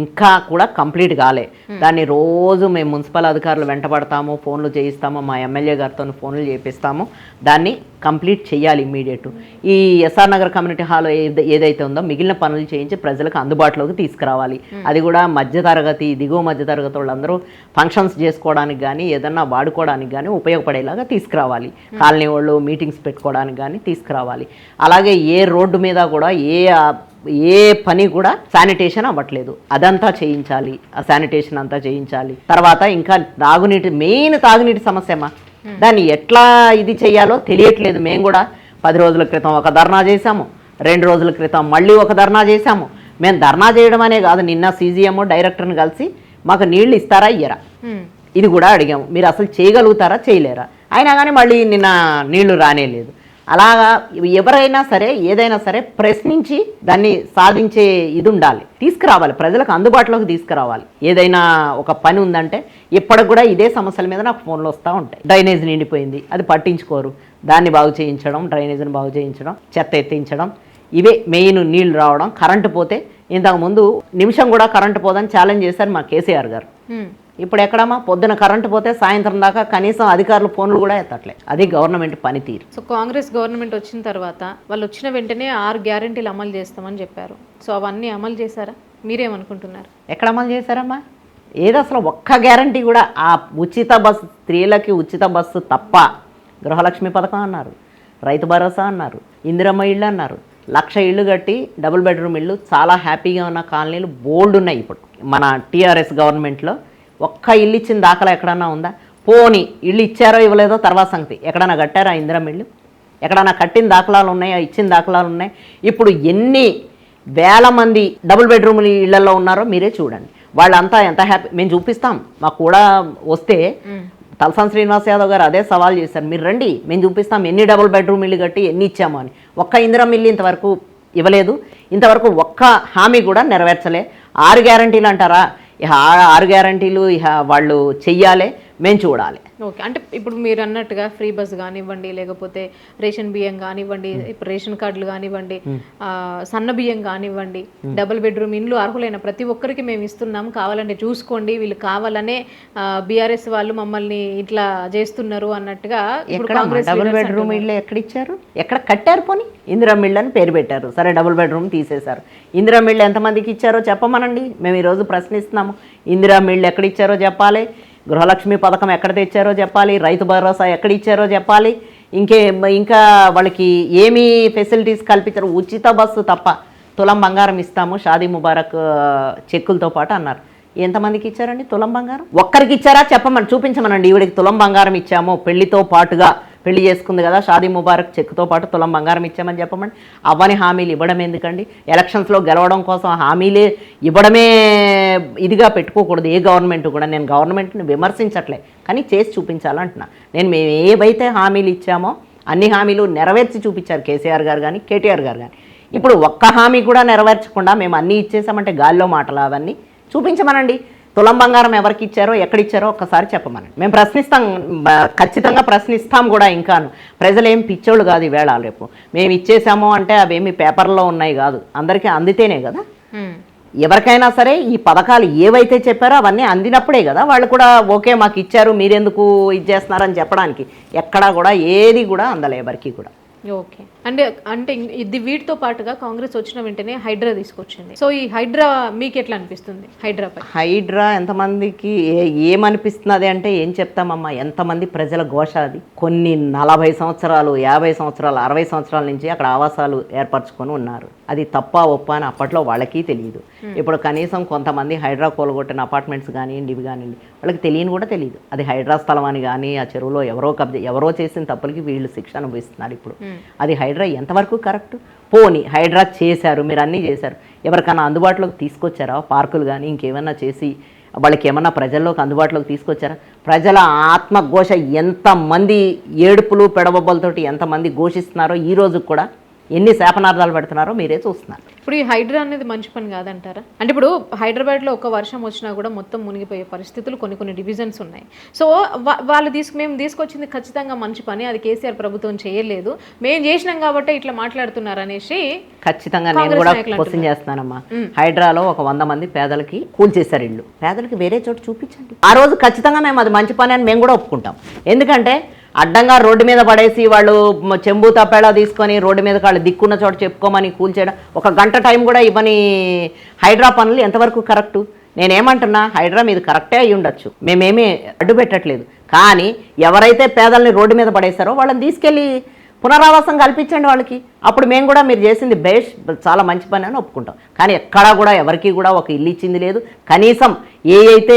ఇంకా కూడా కంప్లీట్ కాలే. దాన్ని రోజు మేము మున్సిపల్ అధికారులు వెంటబడతాము, ఫోన్లు చేయిస్తాము, మా ఎమ్మెల్యే గారితో ఫోన్లు చేపిస్తాము. దాన్ని కంప్లీట్ చేయాలి ఇమ్మీడియట్. ఈ ఎస్ఆర్ నగర్ కమ్యూనిటీ హాల్ ఏదైతే ఉందో మిగిలిన పనులు చేయించి ప్రజలకు అందుబాటులోకి తీసుకురావాలి. అది కూడా మధ్యతరగతి, దిగువ మధ్యతరగతి వాళ్ళందరూ ఫంక్షన్స్ చేసుకోవడానికి కానీ ఏదన్నా వాడుకోవడానికి కానీ ఉపయోగపడేలాగా తీసుకురావాలి. కాలనీ వాళ్ళు మీటింగ్స్ పెట్టుకోవడానికి కానీ తీసుకురావాలి. అలాగే ఏ రోడ్డు మీద కూడా ఏ పని కూడా శానిటేషన్ అవ్వట్లేదు, అదంతా చేయించాలి. ఆ శానిటేషన్ అంతా చేయించాలి. తర్వాత ఇంకా మెయిన్ తాగునీటి సమస్యమా, దాన్ని ఎట్లా ఇది చేయాలో తెలియట్లేదు. మేము కూడా 10 రోజుల క్రితం ఒక ధర్నా చేశాము, 2 రోజుల క్రితం మళ్ళీ ఒక ధర్నా చేశాము. మేము ధర్నా చేయడం అనే కాదు, నిన్న సీజీఎం డైరెక్టర్ని కలిసి మాకు నీళ్లు ఇస్తారా ఇయ్యరా ఇది కూడా అడిగాము. మీరు అసలు చేయగలుగుతారా చేయలేరా, అయినా కానీ మళ్ళీ నిన్న నీళ్లు రానేలేదు. అలాగా ఎవరైనా సరే ఏదైనా సరే ప్రశ్నించి దాన్ని సాధించే ఇది ఉండాలి, తీసుకురావాలి, ప్రజలకు అందుబాటులోకి తీసుకురావాలి. ఏదైనా ఒక పని ఉందంటే ఇప్పటికి కూడా ఇదే సమస్యల మీద నాకు ఫోన్లు వస్తూ ఉంటాయి. డ్రైనేజ్ నిండిపోయింది, అది పట్టించుకోరు. దాన్ని బాగు చేయించడం, డ్రైనేజ్ని బాగు చేయించడం, చెత్త ఎత్తించడం, ఇవే మెయిన్. నీళ్లు రావడం, కరెంటు పోతే ఇంతకుముందు నిమిషం కూడా కరెంటు పోదని ఛాలెంజ్ చేశారు మా కేసీఆర్ గారు. ఇప్పుడు ఎక్కడమ్మా, పొద్దున కరెంటు పోతే సాయంత్రం దాకా కనీసం అధికారులు ఫోన్లు కూడా ఎత్తట్లే. అది గవర్నమెంట్ పనితీరు. సో కాంగ్రెస్ గవర్నమెంట్ వచ్చిన తర్వాత వాళ్ళు వచ్చిన వెంటనే 6 గ్యారెంటీలు అమలు చేస్తామని చెప్పారు. సో అవన్నీ అమలు చేశారా? మీరేమనుకుంటున్నారు? ఎక్కడ అమలు చేశారమ్మా? ఏది అసలు ఒక్క గ్యారంటీ కూడా. ఆ ఉచిత బస్సు, స్త్రీలకి ఉచిత బస్సు తప్ప, గృహలక్ష్మి పథకం అన్నారు, రైతు భరోసా అన్నారు, ఇందిరమ్మ ఇళ్ళు అన్నారు, 1,00,000 ఇళ్ళు కట్టి డబుల్ బెడ్రూమ్ ఇళ్ళు చాలా హ్యాపీగా ఉన్న కాలనీలు బోల్డ్ ఉన్నాయి. ఇప్పుడు మన టీఆర్ఎస్ గవర్నమెంట్లో ఒక్క ఇల్లు ఇచ్చిన దాఖలా ఎక్కడన్నా ఉందా? పోనీ ఇల్లు ఇచ్చారో ఇవ్వలేదో తర్వాత సంగతి. ఎక్కడన్నా కట్టారా ఇందిరమ్మ ఇళ్ళు? ఎక్కడన్నా కట్టిన దాఖలాలు ఉన్నాయా, ఇచ్చిన దాఖలాలు ఉన్నాయి? ఇప్పుడు ఎన్ని వేల మంది డబుల్ బెడ్రూమ్ ఇళ్లలో ఉన్నారో మీరే చూడండి. వాళ్ళంతా ఎంత హ్యాపీ. మేము చూపిస్తాం, మాకు కూడా వస్తే తలసాని శ్రీనివాస్ యాదవ్ గారు అదే సవాల్ చేశారు, మీరు రండి మేము చూపిస్తాం ఎన్ని డబుల్ బెడ్రూమ్ ఇల్లు కట్టి ఎన్ని ఇచ్చామో అని. ఒక్క ఇందిరమ్మ ఇల్లు ఇంతవరకు ఇవ్వలేదు, ఇంతవరకు ఒక్క హామీ కూడా నెరవేర్చలే. 6 గ్యారంటీలు అంటారా? 6 గ్యారంటీలు వాళ్ళు చెయ్యాలి, మేము చూడాలి. ఓకే, అంటే ఇప్పుడు మీరు అన్నట్టుగా ఫ్రీ బస్ కానివ్వండి, లేకపోతే రేషన్ బియ్యం కానివ్వండి, ఇప్పుడు రేషన్ కార్డులు కానివ్వండి, సన్న బియ్యం కానివ్వండి, డబుల్ బెడ్రూమ్ ఇండ్లు అర్హులైన ప్రతి ఒక్కరికి మేము ఇస్తున్నాం, కావాలంటే చూసుకోండి, వీళ్ళు కావాలనే బీఆర్ఎస్ వాళ్ళు మమ్మల్ని ఇట్లా చేస్తున్నారు అన్నట్టుగా. డబుల్ బెడ్రూమ్ ఇళ్ళు ఎక్కడ ఇచ్చారు? ఎక్కడ కట్టారు? పోనీ ఇందిరమ్మ ఇళ్ళు అని పేరు పెట్టారు, సరే డబుల్ బెడ్రూమ్ తీసేశారు. ఇందిరమ్మ ఇళ్ళు ఎంతమందికి ఇచ్చారో చెప్పమనండి, మేము ఈరోజు ప్రశ్నిస్తున్నాము. ఇందిరమ్మ ఇళ్ళు ఎక్కడ ఇచ్చారో చెప్పాలి, గృహలక్ష్మి పథకం ఎక్కడ తెచ్చారో చెప్పాలి, రైతు భరోసా ఎక్కడ ఇచ్చారో చెప్పాలి, ఇంకా వాళ్ళకి ఏమీ ఫెసిలిటీస్ కల్పించారు. ఉచిత బస్సు తప్ప, తులం బంగారం ఇస్తాము షాదీ ముబారక్ చెక్కులతో పాటు అన్నారు. ఎంతమందికి ఇచ్చారండి తులం బంగారం? ఒక్కరికి ఇచ్చారా చెప్పమని, చూపించమనండి. ఈవిడికి తులం బంగారం ఇచ్చాము, పెళ్లితో పాటుగా, పెళ్లి చేసుకుంది కదా, షాదీ ముబారక్ చెక్కుతో పాటు తులం బంగారం ఇచ్చామని చెప్పమండి. అవ్వని హామీలు ఇవ్వడం ఎందుకండి? ఎలక్షన్స్లో గెలవడం కోసం హామీలే ఇవ్వడమే ఇదిగా పెట్టుకోకూడదు ఏ గవర్నమెంట్ కూడా. నేను గవర్నమెంట్ని విమర్శించట్లే, కానీ చేసి చూపించాలంటున్నా. మేము ఏవైతే హామీలు ఇచ్చామో అన్ని హామీలు నెరవేర్చి చూపించారు కేసీఆర్ గారు కానీ కేటీఆర్ గారు కానీ. ఇప్పుడు ఒక్క హామీ కూడా నెరవేర్చకుండా మేము అన్నీ ఇచ్చేసామంటే గాల్లో మాటలు. అవన్నీ చూపించమనండి. తులం బంగారం ఎవరికి ఇచ్చారో ఎక్కడిచ్చారో ఒక్కసారి చెప్పమని మేము ప్రశ్నిస్తాం, ఖచ్చితంగా ప్రశ్నిస్తాం కూడా. ఇంకాను ప్రజలు ఏం పిచ్చోళ్ళు కాదు ఈవేళ రేపు మేము ఇచ్చేసాము అంటే అవేమి పేపర్లో ఉన్నాయి కాదు, అందరికీ అందితేనే కదా. ఎవరికైనా సరే ఈ పథకాలు ఏవైతే చెప్పారో అవన్నీ అందినప్పుడే కదా వాళ్ళు కూడా ఓకే మాకు ఇచ్చారు మీరెందుకు ఇది చేస్తున్నారని చెప్పడానికి. ఎక్కడా కూడా ఏది కూడా అందలే ఎవరికి కూడా. ఓకే, అంటే ఇది వీటితో పాటుగా కాంగ్రెస్ వచ్చిన వెంటనే హైడ్రా తీసుకొచ్చింది. సో ఈ హైడ్రా మీకు ఎట్లా అనిపిస్తుంది? హైడ్రా ఎంతమందికి ఏమనిపిస్తున్నది అంటే ఏం చెప్తామమ్మా, ఎంతమంది ప్రజల ఘోష అది. కొన్ని 40 సంవత్సరాలు 50 సంవత్సరాలు 60 సంవత్సరాల నుంచి అక్కడ ఆవాసాలు ఏర్పరచుకొని ఉన్నారు. అది తప్ప ఒప్ప అని అప్పట్లో వాళ్ళకి తెలియదు. ఇప్పుడు కనీసం కొంతమంది హైడ్రా కూలగొట్టిన అపార్ట్మెంట్స్ కానివ్వండి ఇవి కానివ్వండి వాళ్ళకి తెలియని కూడా తెలియదు అది హైడ్రా స్థలం అని. కానీ ఆ చెరువులో ఎవరో చేసిన తప్పులకి వీళ్ళు శిక్ష అనుభవిస్తున్నారు ఇప్పుడు. అది హైడ్రా ఎంతవరకు కరెక్ట్? పోనీ హైడ్రా చేశారు, మీరు అన్నీ చేశారు, ఎవరికైనా అందుబాటులోకి తీసుకొచ్చారా? పార్కులు కానీ ఇంకేమన్నా చేసి వాళ్ళకి ఏమన్నా ప్రజల్లోకి అందుబాటులోకి తీసుకొచ్చారా? ప్రజల ఆత్మఘోష ఎంతమంది ఏడుపులు పెడబొబ్బలతోటి ఎంతమంది ఘోషిస్తున్నారో ఈ రోజు కూడా ఎన్ని శాపనార్థాలు పెడుతున్నారో మీరే చూస్తున్నారు. ఇప్పుడు ఈ హైడ్రా అనేది మంచి పని కాదంటారా? అంటే ఇప్పుడు హైదరాబాద్లో ఒక వర్షం వచ్చినా కూడా మొత్తం మునిగిపోయే పరిస్థితులు కొన్ని డివిజన్స్ ఉన్నాయి. సో వాళ్ళు మేము తీసుకొచ్చింది ఖచ్చితంగా మంచి పని, అది కేసీఆర్ ప్రభుత్వం చేయలేదు, మేము చేసినాం కాబట్టి ఇట్లా మాట్లాడుతున్నారు అనేసి ఖచ్చితంగా నేను కూడా క్వశ్చన్ చేస్తున్నానమ్మా. హైడ్రాలో ఒక 100 మంది పేదలకి కూల్చేశారు ఇళ్ళు. పేదలకి వేరే చోట చూపించండి. ఆ రోజు ఖచ్చితంగా మేము అది మంచి పని అని మేము కూడా ఒప్పుకుంటాం. ఎందుకంటే అడ్డంగా రోడ్డు మీద పడేసి వాళ్ళు చెంబు తప్పేళ తీసుకొని రోడ్డు మీద వాళ్ళు దిక్కున్న చోట చెప్పుకోమని కూల్చేయడం, 1 గంట టైం కూడా ఇవ్వని హైడ్రా పనులు ఎంతవరకు కరెక్టు? నేనేమంటున్నా, హైడ్రా మీద కరెక్టే అయి ఉండొచ్చు, మేమేమీ అడ్డు పెట్టట్లేదు. కానీ ఎవరైతే పేదల్ని రోడ్డు మీద పడేశారో వాళ్ళని తీసుకెళ్ళి పునరావాసం కల్పించండి వాళ్ళకి. అప్పుడు మేము కూడా మీరు చేసింది బెస్ట్, చాలా మంచి పని అని ఒప్పుకుంటాం. కానీ ఎక్కడా కూడా ఎవరికి కూడా ఒక ఇల్లు ఇచ్చింది లేదు. కనీసం ఏ అయితే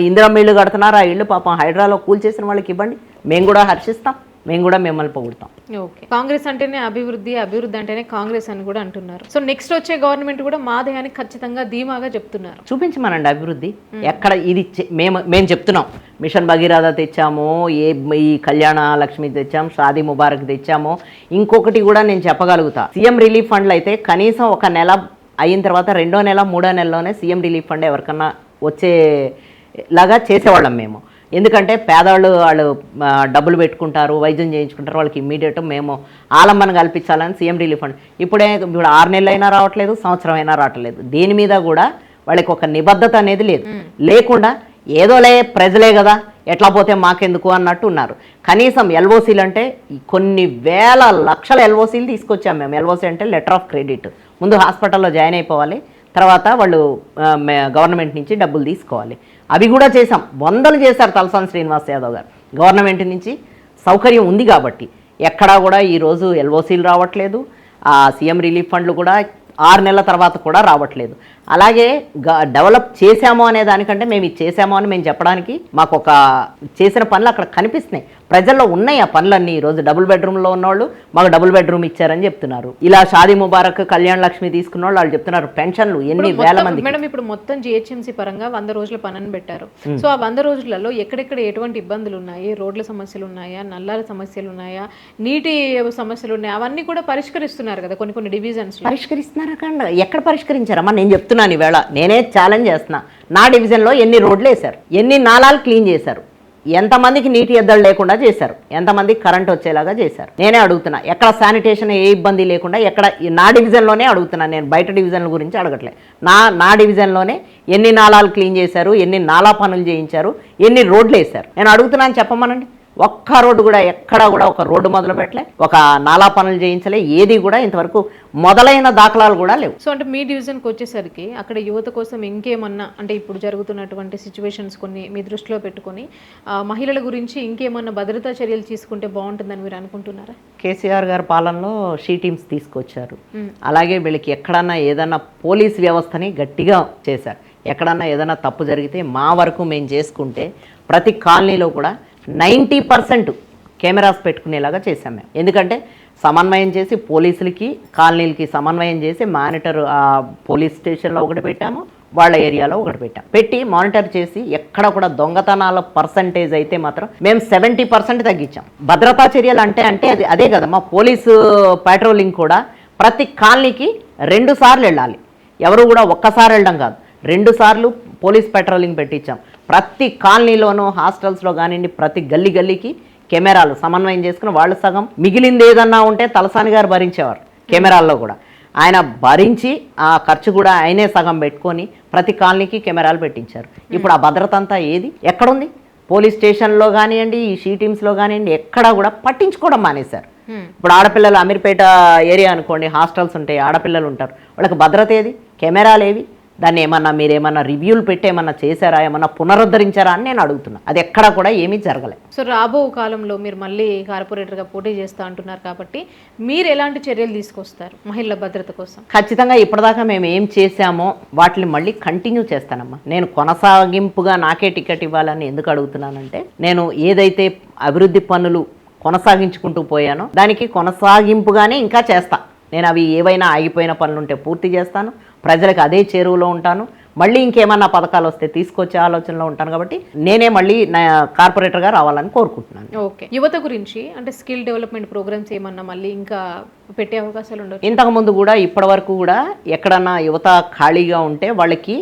ఇందిరమ్మ ఇళ్ళు కడుతున్నారో ఆ ఇళ్ళు పాపం హైడ్రాలో కూల్చేసిన వాళ్ళకి ఇవ్వండి, మేము కూడా హర్షిస్తాం, మేము కూడా మిమ్మల్ని పొగుడతాం. ఓకే, కాంగ్రెస్ అంటేనే అభివృద్ధి అంటేనే కాంగ్రెస్ అని కూడా అంటున్నారు. సో నెక్స్ట్ వచ్చే గవర్నమెంట్ కూడా మాదే అని ఖచ్చితంగా ధీమాగా చెప్తున్నారు. చూపించమనండి అభివృద్ధి ఎక్కడ. ఇది మేము చెప్తున్నాం, మిషన్ భగీరథ తెచ్చాము, ఈ కళ్యాణ లక్ష్మి తెచ్చాము, షాదీ ముబారక్ తెచ్చాము. ఇంకొకటి కూడా నేను చెప్పగలుగుతా, సీఎం రిలీఫ్ ఫండ్లు అయితే కనీసం 1 నెల అయిన తర్వాత 2వ నెల 3వ నెలలోనే సీఎం రిలీఫ్ ఫండ్ ఎవరికన్నా వచ్చేలాగా చేసేవాళ్ళం మేము. ఎందుకంటే పేదవాళ్ళు వాళ్ళు డబ్బులు పెట్టుకుంటారు, వైద్యం చేయించుకుంటారు, వాళ్ళకి ఇమ్మీడియట్ మేము ఆలంబన కల్పించాలని సీఎం రిలీఫ్ ఫండ్. ఇప్పుడు 6 నెలలు అయినా రావట్లేదు, సంవత్సరం అయినా రావట్లేదు. దేని మీద కూడా వాళ్ళకి ఒక నిబద్ధత అనేది లేదు. లేకుండా ఏదోలే ప్రజలే కదా ఎట్లా పోతే మాకెందుకు అన్నట్టు ఉన్నారు. కనీసం ఎల్ఓసీలు అంటే కొన్ని వేల లక్షల ఎల్ఓసీలు తీసుకొచ్చాం మేము. ఎల్ఓసీ అంటే లెటర్ ఆఫ్ క్రెడిట్. ముందు హాస్పిటల్లో జాయిన్ అయిపోవాలి, తర్వాత వాళ్ళు గవర్నమెంట్ నుంచి డబ్బులు తీసుకోవాలి. అవి కూడా చేశాం, 100 చేశారు తలసాని శ్రీనివాస్ యాదవ్ గారు. గవర్నమెంట్ నుంచి సౌకర్యం ఉంది కాబట్టి ఎక్కడా కూడా ఈరోజు ఎల్ఓసీలు రావట్లేదు. ఆ సీఎం రిలీఫ్ ఫండ్లు కూడా 6 నెలల తర్వాత కూడా రావట్లేదు. అలాగే డెవలప్ చేశాము అనే దానికంటే మేము ఇది చేశాము అని మేము చెప్పడానికి మాకు ఒక చేసిన పనులు అక్కడ కనిపిస్తున్నాయి, ప్రజల్లో ఉన్నాయి ఆ పనులన్నీ. ఈరోజు డబుల్ బెడ్రూమ్లో ఉన్నవాళ్ళు మాకు డబుల్ బెడ్రూమ్ ఇచ్చారని చెప్తున్నారు. ఇలా షాదీ ముబారక్ కళ్యాణ లక్ష్మి తీసుకున్న వాళ్ళు చెప్తున్నారు పెన్షన్లు ఎన్ని వేల మంది. మేడం ఇప్పుడు మొత్తం జిహెచ్ఎంసీ పరంగా 100 రోజుల పనని పెట్టారు. సో ఆ 100 రోజులలో ఎక్కడెక్కడ ఎటువంటి ఇబ్బందులు ఉన్నాయి, రోడ్ల సమస్యలు ఉన్నాయా, నల్లాల సమస్యలు ఉన్నాయా, నీటి సమస్యలు ఉన్నాయా, అవన్నీ కూడా పరిష్కరిస్తున్నారు కదా కొన్ని డివిజన్స్. పరిష్కరిస్తున్నారు కానీ ఎక్కడ పరిష్కరించారమ్మా? నేను చెప్తున్నాను ఈవేళ, నేనే ఛాలెంజ్ చేస్తున్నా. నా డివిజన్లో ఎన్ని రోడ్లు వేశారు, ఎన్ని నాలాలు క్లీన్ చేశారు, ఎంతమందికి నీటి ఎద్దళ్ళు లేకుండా చేశారు, ఎంతమందికి కరెంట్ వచ్చేలాగా చేశారు, నేనే అడుగుతున్నా. ఎక్కడ శానిటేషన్ ఏ ఇబ్బంది లేకుండా ఎక్కడ, నా డివిజన్లోనే అడుగుతున్నాను, నేను బయట డివిజన్ల గురించి అడగట్లే. నా డివిజన్లోనే ఎన్ని నాలాలు క్లీన్ చేశారు, ఎన్ని నాలా పనులు చేయించారు, ఎన్ని రోడ్లు వేశారు నేను అడుగుతున్నాను, చెప్పమనండి. ఒక్క రోడ్డు కూడా ఎక్కడా కూడా ఒక రోడ్డు మొదలు పెట్టలే, ఒక నాలా పనులు చేయించలే, ఏది కూడా ఇంతవరకు మొదలైన దాఖలాలు కూడా లేవు. సో అంటే మీ డివిజన్కి వచ్చేసరికి అక్కడ యువత కోసం ఇంకేమన్నా, అంటే ఇప్పుడు జరుగుతున్నటువంటి సిచ్యువేషన్స్ కొన్ని మీ దృష్టిలో పెట్టుకొని మహిళల గురించి ఇంకేమన్నా భద్రతా చర్యలు తీసుకుంటే బాగుంటుందని మీరు అనుకుంటున్నారా? కేసీఆర్ గారి పాలనలో షీ టీమ్స్ తీసుకొచ్చారు. అలాగే వీళ్ళకి ఎక్కడన్నా ఏదన్నా పోలీస్ వ్యవస్థని గట్టిగా చేశారు. ఎక్కడన్నా ఏదన్నా తప్పు జరిగితే మా వరకు మేము చేసుకుంటే ప్రతి కాలనీలో కూడా 90% కెమెరాస్ పెట్టుకునేలాగా చేశాం మేము. ఎందుకంటే సమన్వయం చేసి పోలీసులకి కాలనీలకి సమన్వయం చేసి మానిటర్ పోలీస్ స్టేషన్లో ఒకటి పెట్టాము, వాళ్ళ ఏరియాలో ఒకటి పెట్టి మానిటర్ చేసి ఎక్కడ కూడా దొంగతనాల పర్సంటేజ్ అయితే మాత్రం మేము 70% తగ్గించాం. భద్రతా చర్యలు అంటే అదే కదా, మా పోలీసు పెట్రోలింగ్ కూడా ప్రతి కాలనీకి 2 సార్లు వెళ్ళాలి. ఎవరు కూడా ఒక్కసారి వెళ్ళడం కాదు, 2 సార్లు పోలీస్ పెట్రోలింగ్ పెట్టించాం. ప్రతి కాలనీలోనూ హాస్టల్స్లో కానివ్వండి ప్రతి గల్లీకి కెమెరాలు సమన్వయం చేసుకుని వాళ్ళు సగం, మిగిలింది ఏదన్నా ఉంటే తలసాని గారు భరించేవారు కెమెరాల్లో కూడా. ఆయన భరించి ఆ ఖర్చు కూడా ఆయనే సగం పెట్టుకొని ప్రతి కాలనీకి కెమెరాలు పెట్టించారు. ఇప్పుడు ఆ భద్రత అంతా ఏది ఎక్కడుంది? పోలీస్ స్టేషన్లో కానివ్వండి ఈ షీ టీమ్స్లో కానివ్వండి ఎక్కడా కూడా పట్టించుకోవడం మానేశారు. ఇప్పుడు ఆడపిల్లలు అమీర్పేట ఏరియా అనుకోండి, హాస్టల్స్ ఉంటాయి, ఆడపిల్లలు ఉంటారు, వాళ్ళకి భద్రత ఏది? కెమెరాలు ఏవి? దాన్ని ఏమన్నా మీరేమన్నా రివ్యూలు పెట్టి ఏమన్నా చేశారా, ఏమన్నా పునరుద్ధరించారా అని నేను అడుగుతున్నా. అది ఎక్కడా కూడా ఏమీ జరగలేదు. సో రాబో కాలంలో మీరు మళ్ళీ కార్పొరేటర్గా పోటీ చేస్తా అంటున్నారు కాబట్టి మీరు ఎలాంటి చర్యలు తీసుకొస్తారు మహిళల భద్రత కోసం? ఖచ్చితంగా ఇప్పటిదాకా మేము ఏం చేశామో వాటిని మళ్ళీ కంటిన్యూ చేస్తానమ్మా. నేను కొనసాగింపుగా నాకే టికెట్ ఇవ్వాలని ఎందుకు అడుగుతున్నానంటే, నేను ఏదైతే అభివృద్ధి పనులు కొనసాగించుకుంటూ పోయానో దానికి కొనసాగింపుగానే ఇంకా చేస్తా. నేను అవి ఏవైనా ఆగిపోయిన పనులు ఉంటే పూర్తి చేస్తాను, ప్రజలకు అదే చేరువలో ఉంటాను, మళ్ళీ ఇంకేమన్నా పథకాలు వస్తే తీసుకొచ్చే ఆలోచనలో ఉంటాను. కాబట్టి నేనే మళ్ళీ నా కార్పొరేటర్గా రావాలని కోరుకుంటున్నాను. ఓకే, యువత గురించి అంటే స్కిల్ డెవలప్మెంట్ ప్రోగ్రామ్స్ ఏమన్నా మళ్ళీ ఇంకా పెట్టే అవకాశాలు ఉండవు? ఇంతకుముందు కూడా ఇప్పటి వరకు కూడా ఎక్కడన్నా యువత ఖాళీగా ఉంటే వాళ్ళకి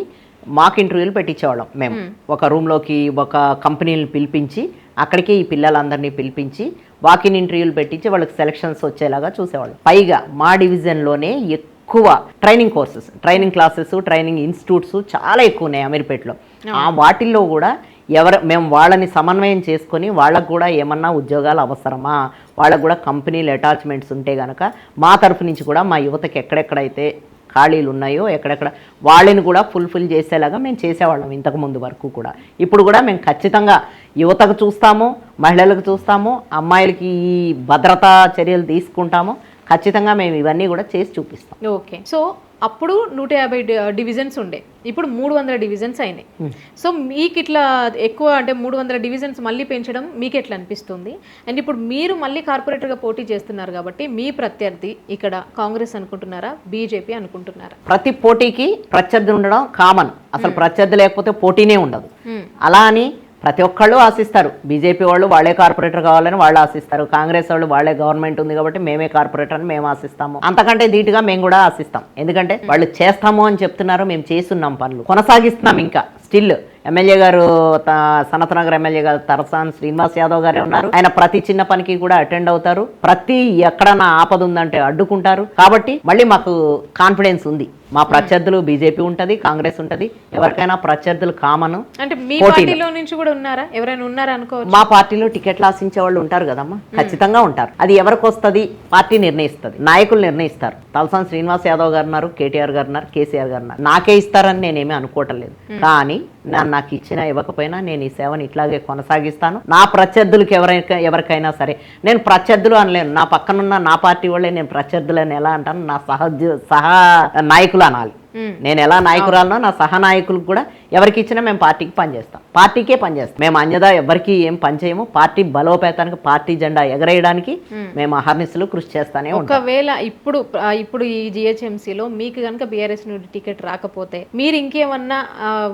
మాక్ ఇంటర్వ్యూలు పెట్టించేవాళ్ళం మేము. ఒక రూమ్లోకి ఒక కంపెనీని పిలిపించి అక్కడికి ఈ పిల్లలందరినీ పిలిపించి వాకిన్ ఇంటర్వ్యూలు పెట్టించి వాళ్ళకి సెలక్షన్స్ వచ్చేలాగా చూసేవాళ్ళం. పైగా మా డివిజన్లోనే ఎక్కువ training courses, training classes, training institutes చాలా ఎక్కువ ఉన్నాయి అమీర్పేటలో. ఆ వాటిల్లో కూడా మేము వాళ్ళని సమన్వయం చేసుకొని వాళ్ళకు కూడా ఏమన్నా ఉద్యోగాలు అవసరమా, వాళ్ళకు కూడా కంపెనీలు అటాచ్మెంట్స్ ఉంటే కనుక మా తరఫు నుంచి కూడా మా యువతకి ఎక్కడెక్కడైతే ఖాళీలు ఉన్నాయో ఎక్కడెక్కడ వాళ్ళని కూడా ఫుల్ఫిల్ చేసేలాగా మేము చేసేవాళ్ళం ఇంతకు ముందు వరకు కూడా. ఇప్పుడు కూడా మేము ఖచ్చితంగా యువతకు చూస్తాము, మహిళలకు చూస్తాము, అమ్మాయిలకి ఈ భద్రతా చర్యలు తీసుకుంటాము. ఖచ్చితంగా మేము ఇవన్నీ కూడా చేసి చూపిస్తాం. ఓకే, సో అప్పుడు 150 డివిజన్స్ ఉండే, ఇప్పుడు 300 డివిజన్స్ అయినాయి. సో మీకు ఇట్లా ఎక్కువ అంటే 300 డివిజన్స్ మళ్ళీ పెంచడం మీకు ఎట్లా అనిపిస్తుంది? అండ్ ఇప్పుడు మీరు మళ్ళీ కార్పొరేటర్గా పోటీ చేస్తున్నారు కాబట్టి మీ ప్రత్యర్థి ఇక్కడ కాంగ్రెస్ అనుకుంటున్నారా, బీజేపీ అనుకుంటున్నారా? ప్రతి పోటీకి ప్రత్యర్థి ఉండడం కామన్. అసలు ప్రత్యర్థి లేకపోతే పోటీనే ఉండదు. అలా అని ప్రతి ఒక్కళ్ళు ఆశిస్తారు. బీజేపీ వాళ్ళు వాళ్ళే కార్పొరేటర్ కావాలని వాళ్ళు ఆశిస్తారు, కాంగ్రెస్ వాళ్ళు వాళ్ళే గవర్నమెంట్ ఉంది కాబట్టి మేమే కార్పొరేటర్ అని మేము ఆశిస్తాము. అంతకంటే ధీటుగా మేము కూడా ఆశిస్తాం. ఎందుకంటే వాళ్ళు చేస్తాము అని చెప్తున్నారు, మేము చేస్తున్నాం, పనులు కొనసాగిస్తున్నాం. ఇంకా స్టిల్ ఎమ్మెల్యే గారు సనత్నగర్ ఎమ్మెల్యే గారు తలసాని శ్రీనివాస్ యాదవ్ గారే ఉన్నారు. ఆయన ప్రతి చిన్న పనికి కూడా అటెండ్ అవుతారు, ప్రతి ఎక్కడన్నా ఆపద ఉందంటే అడ్డుకుంటారు. కాబట్టి మళ్ళీ మాకు కాన్ఫిడెన్స్ ఉంది. మా ప్రత్యర్థులు బీజేపీ ఉంటది, కాంగ్రెస్ ఉంటది, ఎవరికైనా ప్రత్యర్థులు కామన్. అంటే మీ పార్టీలో నుంచి కూడా ఉన్నారా, ఎవరైనా ఉన్నారా అనుకోవచ్చు? మా పార్టీలో టికెట్లు ఆశించే వాళ్ళు ఉంటారు కదమ్మా, ఖచ్చితంగా ఉంటారు. అది ఎవరికి వస్తుంది పార్టీ నిర్ణయిస్తుంది, నాయకులు నిర్ణయిస్తారు. తలసాని శ్రీనివాస్ యాదవ్ గారు ఉన్నారు, కేటీఆర్ గారు ఉన్నారు, కేసీఆర్ గారు ఉన్నారు. నాకే ఇస్తారని నేనేమీ అనుకోవటం లేదు. కానీ నాకు ఇచ్చినా ఇవ్వకపోయినా నేను ఈ సేవను ఇట్లాగే కొనసాగిస్తాను. నా ప్రత్యర్థులకి ఎవరికైనా సరే, నేను ప్రత్యర్థులు అనలేను, నా పక్కనున్న నా పార్టీ వాళ్ళే నేను ప్రత్యర్థులని ఎలా అంటాను, నా సహ నాయకులు అనాలి. నేను ఎలా నాయకురాలనో నా సహనాయకులకు కూడా ఎవరికి ఇచ్చినా మేము పార్టీకి పనిచేస్తాం, పార్టీకే పనిచేస్తాం. మేము అన్యదా ఎవరికి ఏం పనిచేయము. పార్టీ బలోపేతానికి, పార్టీ జెండా ఎగరేయడానికి మేము అహర్నిశలు కృషి చేస్తానే ఉంటాం. ఒకవేళ ఇప్పుడు ఈ జిహెచ్ఎంసీలో మీకు కనుక బీఆర్ఎస్ నుండి టికెట్ రాకపోతే మీరు ఇంకేమన్నా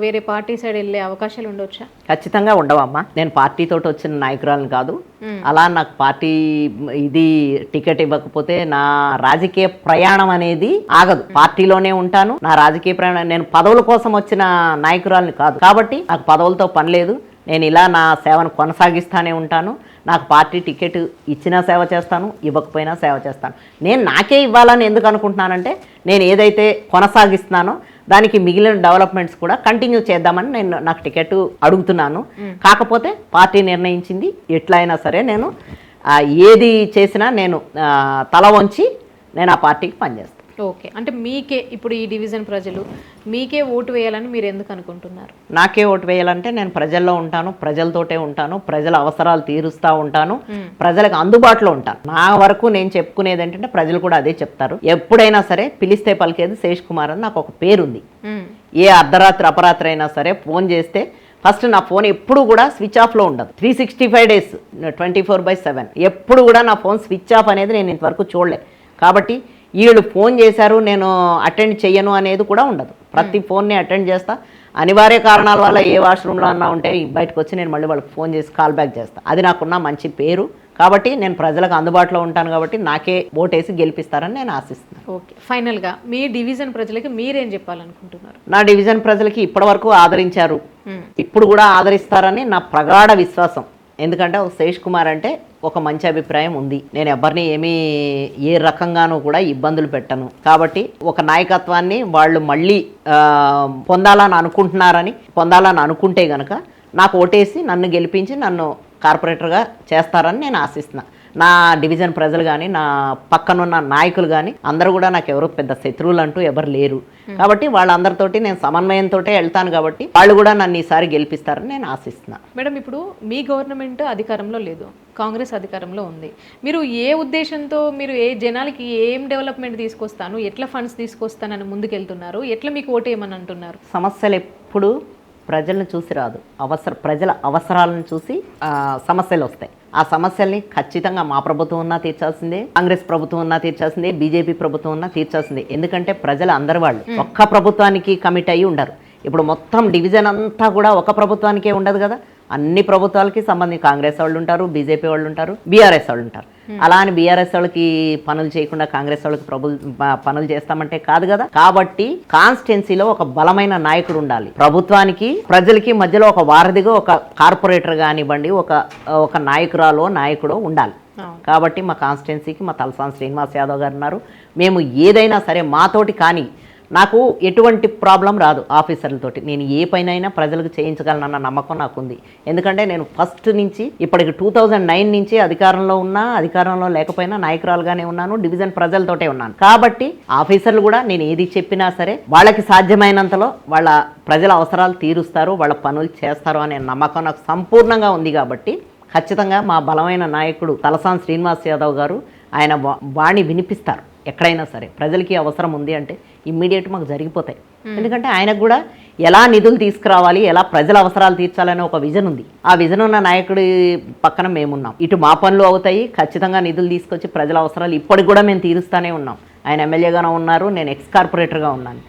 వేరే పార్టీ సైడ్ వెళ్ళే అవకాశాలు ఉండవచ్చా? ఖచ్చితంగా ఉండవమ్మా. నేను పార్టీతో వచ్చిన నాయకురాలను కాదు. అలా నాకు పార్టీ ఇది టికెట్ ఇవ్వకపోతే నా రాజకీయ ప్రయాణం అనేది ఆగదు. పార్టీలోనే ఉంటాను. నా రాజకీయ ప్రయాణం, నేను పదవుల కోసం వచ్చిన నాయకురాలని కాదు. కాబట్టి నాకు పదవులతో పని లేదు. నేను ఇలా నా సేవను కొనసాగిస్తానే ఉంటాను. నాకు పార్టీ టికెట్ ఇచ్చినా సేవ చేస్తాను, ఇవ్వకపోయినా సేవ చేస్తాను. నేను నాకే ఇవ్వాలని ఎందుకు అనుకుంటున్నానంటే, నేను ఏదైతే కొనసాగిస్తున్నానో దానికి మిగిలిన డెవలప్మెంట్స్ కూడా కంటిన్యూ చేద్దామని నాకు టికెట్ అడుగుతున్నాను. కాకపోతే పార్టీ నిర్ణయించింది ఎట్లయినా సరే నేను ఏది చేసినా నేను తల వంచి నేను ఆ పార్టీకి పనిచేస్తాను. ఓకే, అంటే మీకే ఇప్పుడు ఈ డివిజన్ ప్రజలు మీకే ఓటు వేయాలని మీరు ఎందుకు అనుకుంటున్నారు? నాకే ఓటు వేయాలంటే నేను ప్రజల్లో ఉంటాను, ప్రజలతోటే ఉంటాను, ప్రజల అవసరాలు తీరుస్తూ ఉంటాను, ప్రజలకు అందుబాటులో ఉంటాను. నా వరకు నేను చెప్పుకునేది ఏంటంటే ప్రజలు కూడా అదే చెప్తారు. ఎప్పుడైనా సరే పిలిస్తే పలికేది శేష్ కుమార్ అని నాకు ఒక పేరుంది. ఏ అర్ధరాత్రి అపరాత్రి అయినా సరే ఫోన్ చేస్తే ఫస్ట్ నా ఫోన్ ఎప్పుడు కూడా స్విచ్ ఆఫ్లో ఉండదు. 365 days 24/7 ఎప్పుడు కూడా నా ఫోన్ స్విచ్ ఆఫ్ అనేది నేను ఇంతవరకు చూడలేదు. కాబట్టి వీళ్ళు ఫోన్ చేశారు నేను అటెండ్ చెయ్యను అనేది కూడా ఉండదు. ప్రతి ఫోన్ని అటెండ్ చేస్తా. అనివార్య కారణాల వల్ల ఏ వాష్రూమ్లో అన్నా ఉంటే బయటకు వచ్చి నేను మళ్ళీ వాళ్ళకి ఫోన్ చేసి కాల్ బ్యాక్ చేస్తాను. అది నాకున్న మంచి పేరు కాబట్టి నేను ప్రజలకు అందుబాటులో ఉంటాను కాబట్టి నాకే ఓటేసి గెలిపిస్తారని నేను ఆశిస్తున్నాను. ఓకే, ఫైనల్గా మీ డివిజన్ ప్రజలకి మీరేం చెప్పాలనుకుంటున్నారు? నా డివిజన్ ప్రజలకి ఇప్పటివరకు ఆదరించారు, ఇప్పుడు కూడా ఆదరిస్తారని నా ప్రగాఢ విశ్వాసం. ఎందుకంటే శేష్ కుమార్ అంటే ఒక మంచి అభిప్రాయం ఉంది. నేను ఎవరిని ఏ రకంగానూ కూడా ఇబ్బందులు పెట్టను. కాబట్టి ఒక నాయకత్వాన్ని వాళ్ళు మళ్ళీ పొందాలని అనుకుంటే గనక నాకు ఓటేసి నన్ను గెలిపించి నన్ను కార్పొరేటర్గా చేస్తారని నేను ఆశిస్తున్నా. నా డివిజన్ ప్రజలు కానీ నా పక్కనున్న నాయకులు కానీ అందరూ కూడా నాకు ఎవరు పెద్ద శత్రువులు అంటూ ఎవరు లేరు. కాబట్టి వాళ్ళందరితోటి నేను సమన్వయంతో వెళ్తాను కాబట్టి వాళ్ళు కూడా నన్ను ఈసారి గెలిపిస్తారని నేను ఆశిస్తున్నాను. మేడం, ఇప్పుడు మీ గవర్నమెంట్ అధికారంలో లేదు, కాంగ్రెస్ అధికారంలో ఉంది. మీరు ఏ ఉద్దేశంతో మీరు ఏ జనాలకి ఏం డెవలప్మెంట్ తీసుకొస్తాను, ఎట్లా ఫండ్స్ తీసుకొస్తానని ముందుకెళ్తున్నారు, ఎట్లా మీకు ఓటేయమని అంటున్నారు? సమస్యలు ఎప్పుడు ప్రజలను చూసి రాదు, ప్రజల అవసరాలను చూసి సమస్యలు వస్తాయి. ఆ సమస్యల్ని ఖచ్చితంగా మా ప్రభుత్వం ఉన్నా తీర్చాల్సిందే, కాంగ్రెస్ ప్రభుత్వం ఉన్నా తీర్చాల్సిందే, బీజేపీ ప్రభుత్వం ఉన్నా తీర్చాల్సిందే. ఎందుకంటే ప్రజలు అందరి వాళ్ళు ఒక్క ప్రభుత్వానికి కమిట్ అయ్యి ఉండరు. ఇప్పుడు మొత్తం డివిజన్ అంతా కూడా ఒక ప్రభుత్వానికే ఉండదు కదా, అన్ని ప్రభుత్వాలకి సంబంధించి కాంగ్రెస్ వాళ్ళు ఉంటారు, బీజేపీ వాళ్ళు ఉంటారు, బీఆర్ఎస్ వాళ్ళు ఉంటారు. అలా అని బీఆర్ఎస్ వాళ్ళకి పనులు చేయకుండా కాంగ్రెస్ వాళ్ళకి పనులు చేస్తామంటే కాదు కదా. కాబట్టి కాన్స్టిట్యున్సీలో ఒక బలమైన నాయకుడు ఉండాలి. ప్రభుత్వానికి ప్రజలకి మధ్యలో ఒక వారధిగా ఒక కార్పొరేటర్ కానివ్వండి, ఒక నాయకుడో ఉండాలి. కాబట్టి మా కాన్స్టిట్యున్సీకి మా తలసాని శ్రీనివాస్ యాదవ్ గారు ఉన్నారు. మేము ఏదైనా సరే మాతోటి కానీ నాకు ఎటువంటి ప్రాబ్లం రాదు. ఆఫీసర్లతోటి నేను ఏ పైన ప్రజలకు చేయించగలనన్న నమ్మకం నాకుంది. ఎందుకంటే నేను ఫస్ట్ నుంచి ఇప్పటికి 2009 నుంచి అధికారంలో ఉన్నా, అధికారంలో లేకపోయినా నాయకురాలుగానే ఉన్నాను, డివిజన్ ప్రజలతోటే ఉన్నాను. కాబట్టి ఆఫీసర్లు కూడా నేను ఏది చెప్పినా సరే వాళ్ళకి సాధ్యమైనంతలో వాళ్ళ ప్రజల అవసరాలు తీరుస్తారు, వాళ్ళ పనులు చేస్తారు అనే నమ్మకం నాకు సంపూర్ణంగా ఉంది. కాబట్టి ఖచ్చితంగా మా బలమైన నాయకుడు తలసాని శ్రీనివాస్ యాదవ్ గారు ఆయన వాణి వినిపిస్తారు. ఎక్కడైనా సరే ప్రజలకి అవసరం ఉంది అంటే ఇమ్మీడియట్ మాకు జరిగిపోతాయి. ఎందుకంటే ఆయనకు కూడా ఎలా నిధులు తీసుకురావాలి, ఎలా ప్రజల అవసరాలు తీర్చాలనే ఒక విజన్ ఉంది. ఆ విజన్ ఉన్న నాయకుడి పక్కన మేమున్నాం. ఇటు మా పనులు అవుతాయి, ఖచ్చితంగా నిధులు తీసుకొచ్చి ప్రజల అవసరాలు ఇప్పటికి కూడా మేము తీరుస్తూనే ఉన్నాం. ఆయన ఎమ్మెల్యేగానే ఉన్నారు, నేను ఎక్స్ కార్పొరేటర్గా ఉన్నాను.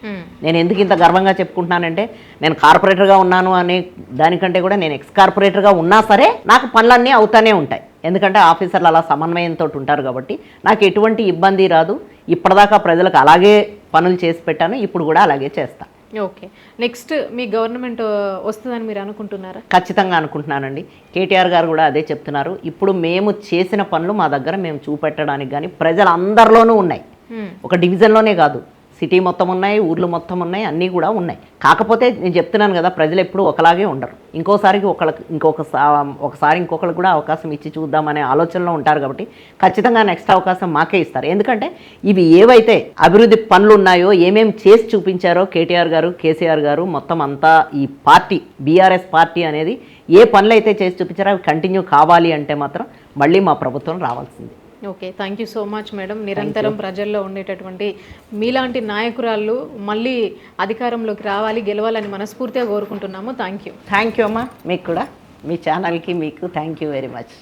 నేను ఎందుకు ఇంత గర్వంగా చెప్పుకుంటున్నానంటే నేను కార్పొరేటర్గా ఉన్నాను అనే దానికంటే కూడా నేను ఎక్స్ కార్పొరేటర్గా ఉన్నా సరే నాకు పనులన్నీ అవుతానే ఉంటాయి. ఎందుకంటే ఆఫీసర్లు అలా సమన్వయంతో ఉంటారు కాబట్టి నాకు ఎటువంటి ఇబ్బంది రాదు. ఇప్పటిదాకా ప్రజలకు అలాగే పనులు చేసి పెట్టాను, ఇప్పుడు కూడా అలాగే చేస్తాను. ఓకే, నెక్స్ట్ మీ గవర్నమెంట్ వస్తుందని మీరు అనుకుంటున్నారా? ఖచ్చితంగా అనుకుంటున్నానండి. కేటీఆర్ గారు కూడా అదే చెప్తున్నారు. ఇప్పుడు మేము చేసిన పనులు మా దగ్గర మేము చూపెట్టడానికి కానీ ప్రజలందరిలోనూ ఉన్నాయి. ఒక డివిజన్లోనే కాదు, సిటీ మొత్తం ఉన్నాయి, ఊర్లు మొత్తం ఉన్నాయి, అన్నీ కూడా ఉన్నాయి. కాకపోతే నేను చెప్తున్నాను కదా, ప్రజలు ఎప్పుడు ఒకలాగే ఉండరు. ఒకసారి ఇంకొకరికి కూడా అవకాశం ఇచ్చి చూద్దామనే ఆలోచనలో ఉంటారు. కాబట్టి ఖచ్చితంగా నెక్స్ట్ అవకాశం మాకే ఇస్తారు. ఎందుకంటే ఇవి ఏవైతే అభివృద్ధి పనులు ఉన్నాయో, ఏమేమి చేసి చూపించారో కేటీఆర్ గారు, కేసీఆర్ గారు, మొత్తం అంతా ఈ పార్టీ బీఆర్ఎస్ పార్టీ అనేది ఏ పనులు అయితే చేసి చూపించారో అవి కంటిన్యూ కావాలి అంటే మాత్రం మళ్ళీ మా ప్రభుత్వం రావాల్సింది. Okay, thank you so much madam. నిరంతరం ప్రజల్లో ఉండేటటువంటి మీలాంటి నాయకురాళ్ళు మళ్ళీ అధికారంలోకి రావాలి, గెలవాలని మనస్ఫూర్తిగా కోరుకుంటున్నాము. థ్యాంక్ యూ అమ్మా. మీకు కూడా, మీ ఛానల్కి మీకు థ్యాంక్ యూ వెరీ మచ్.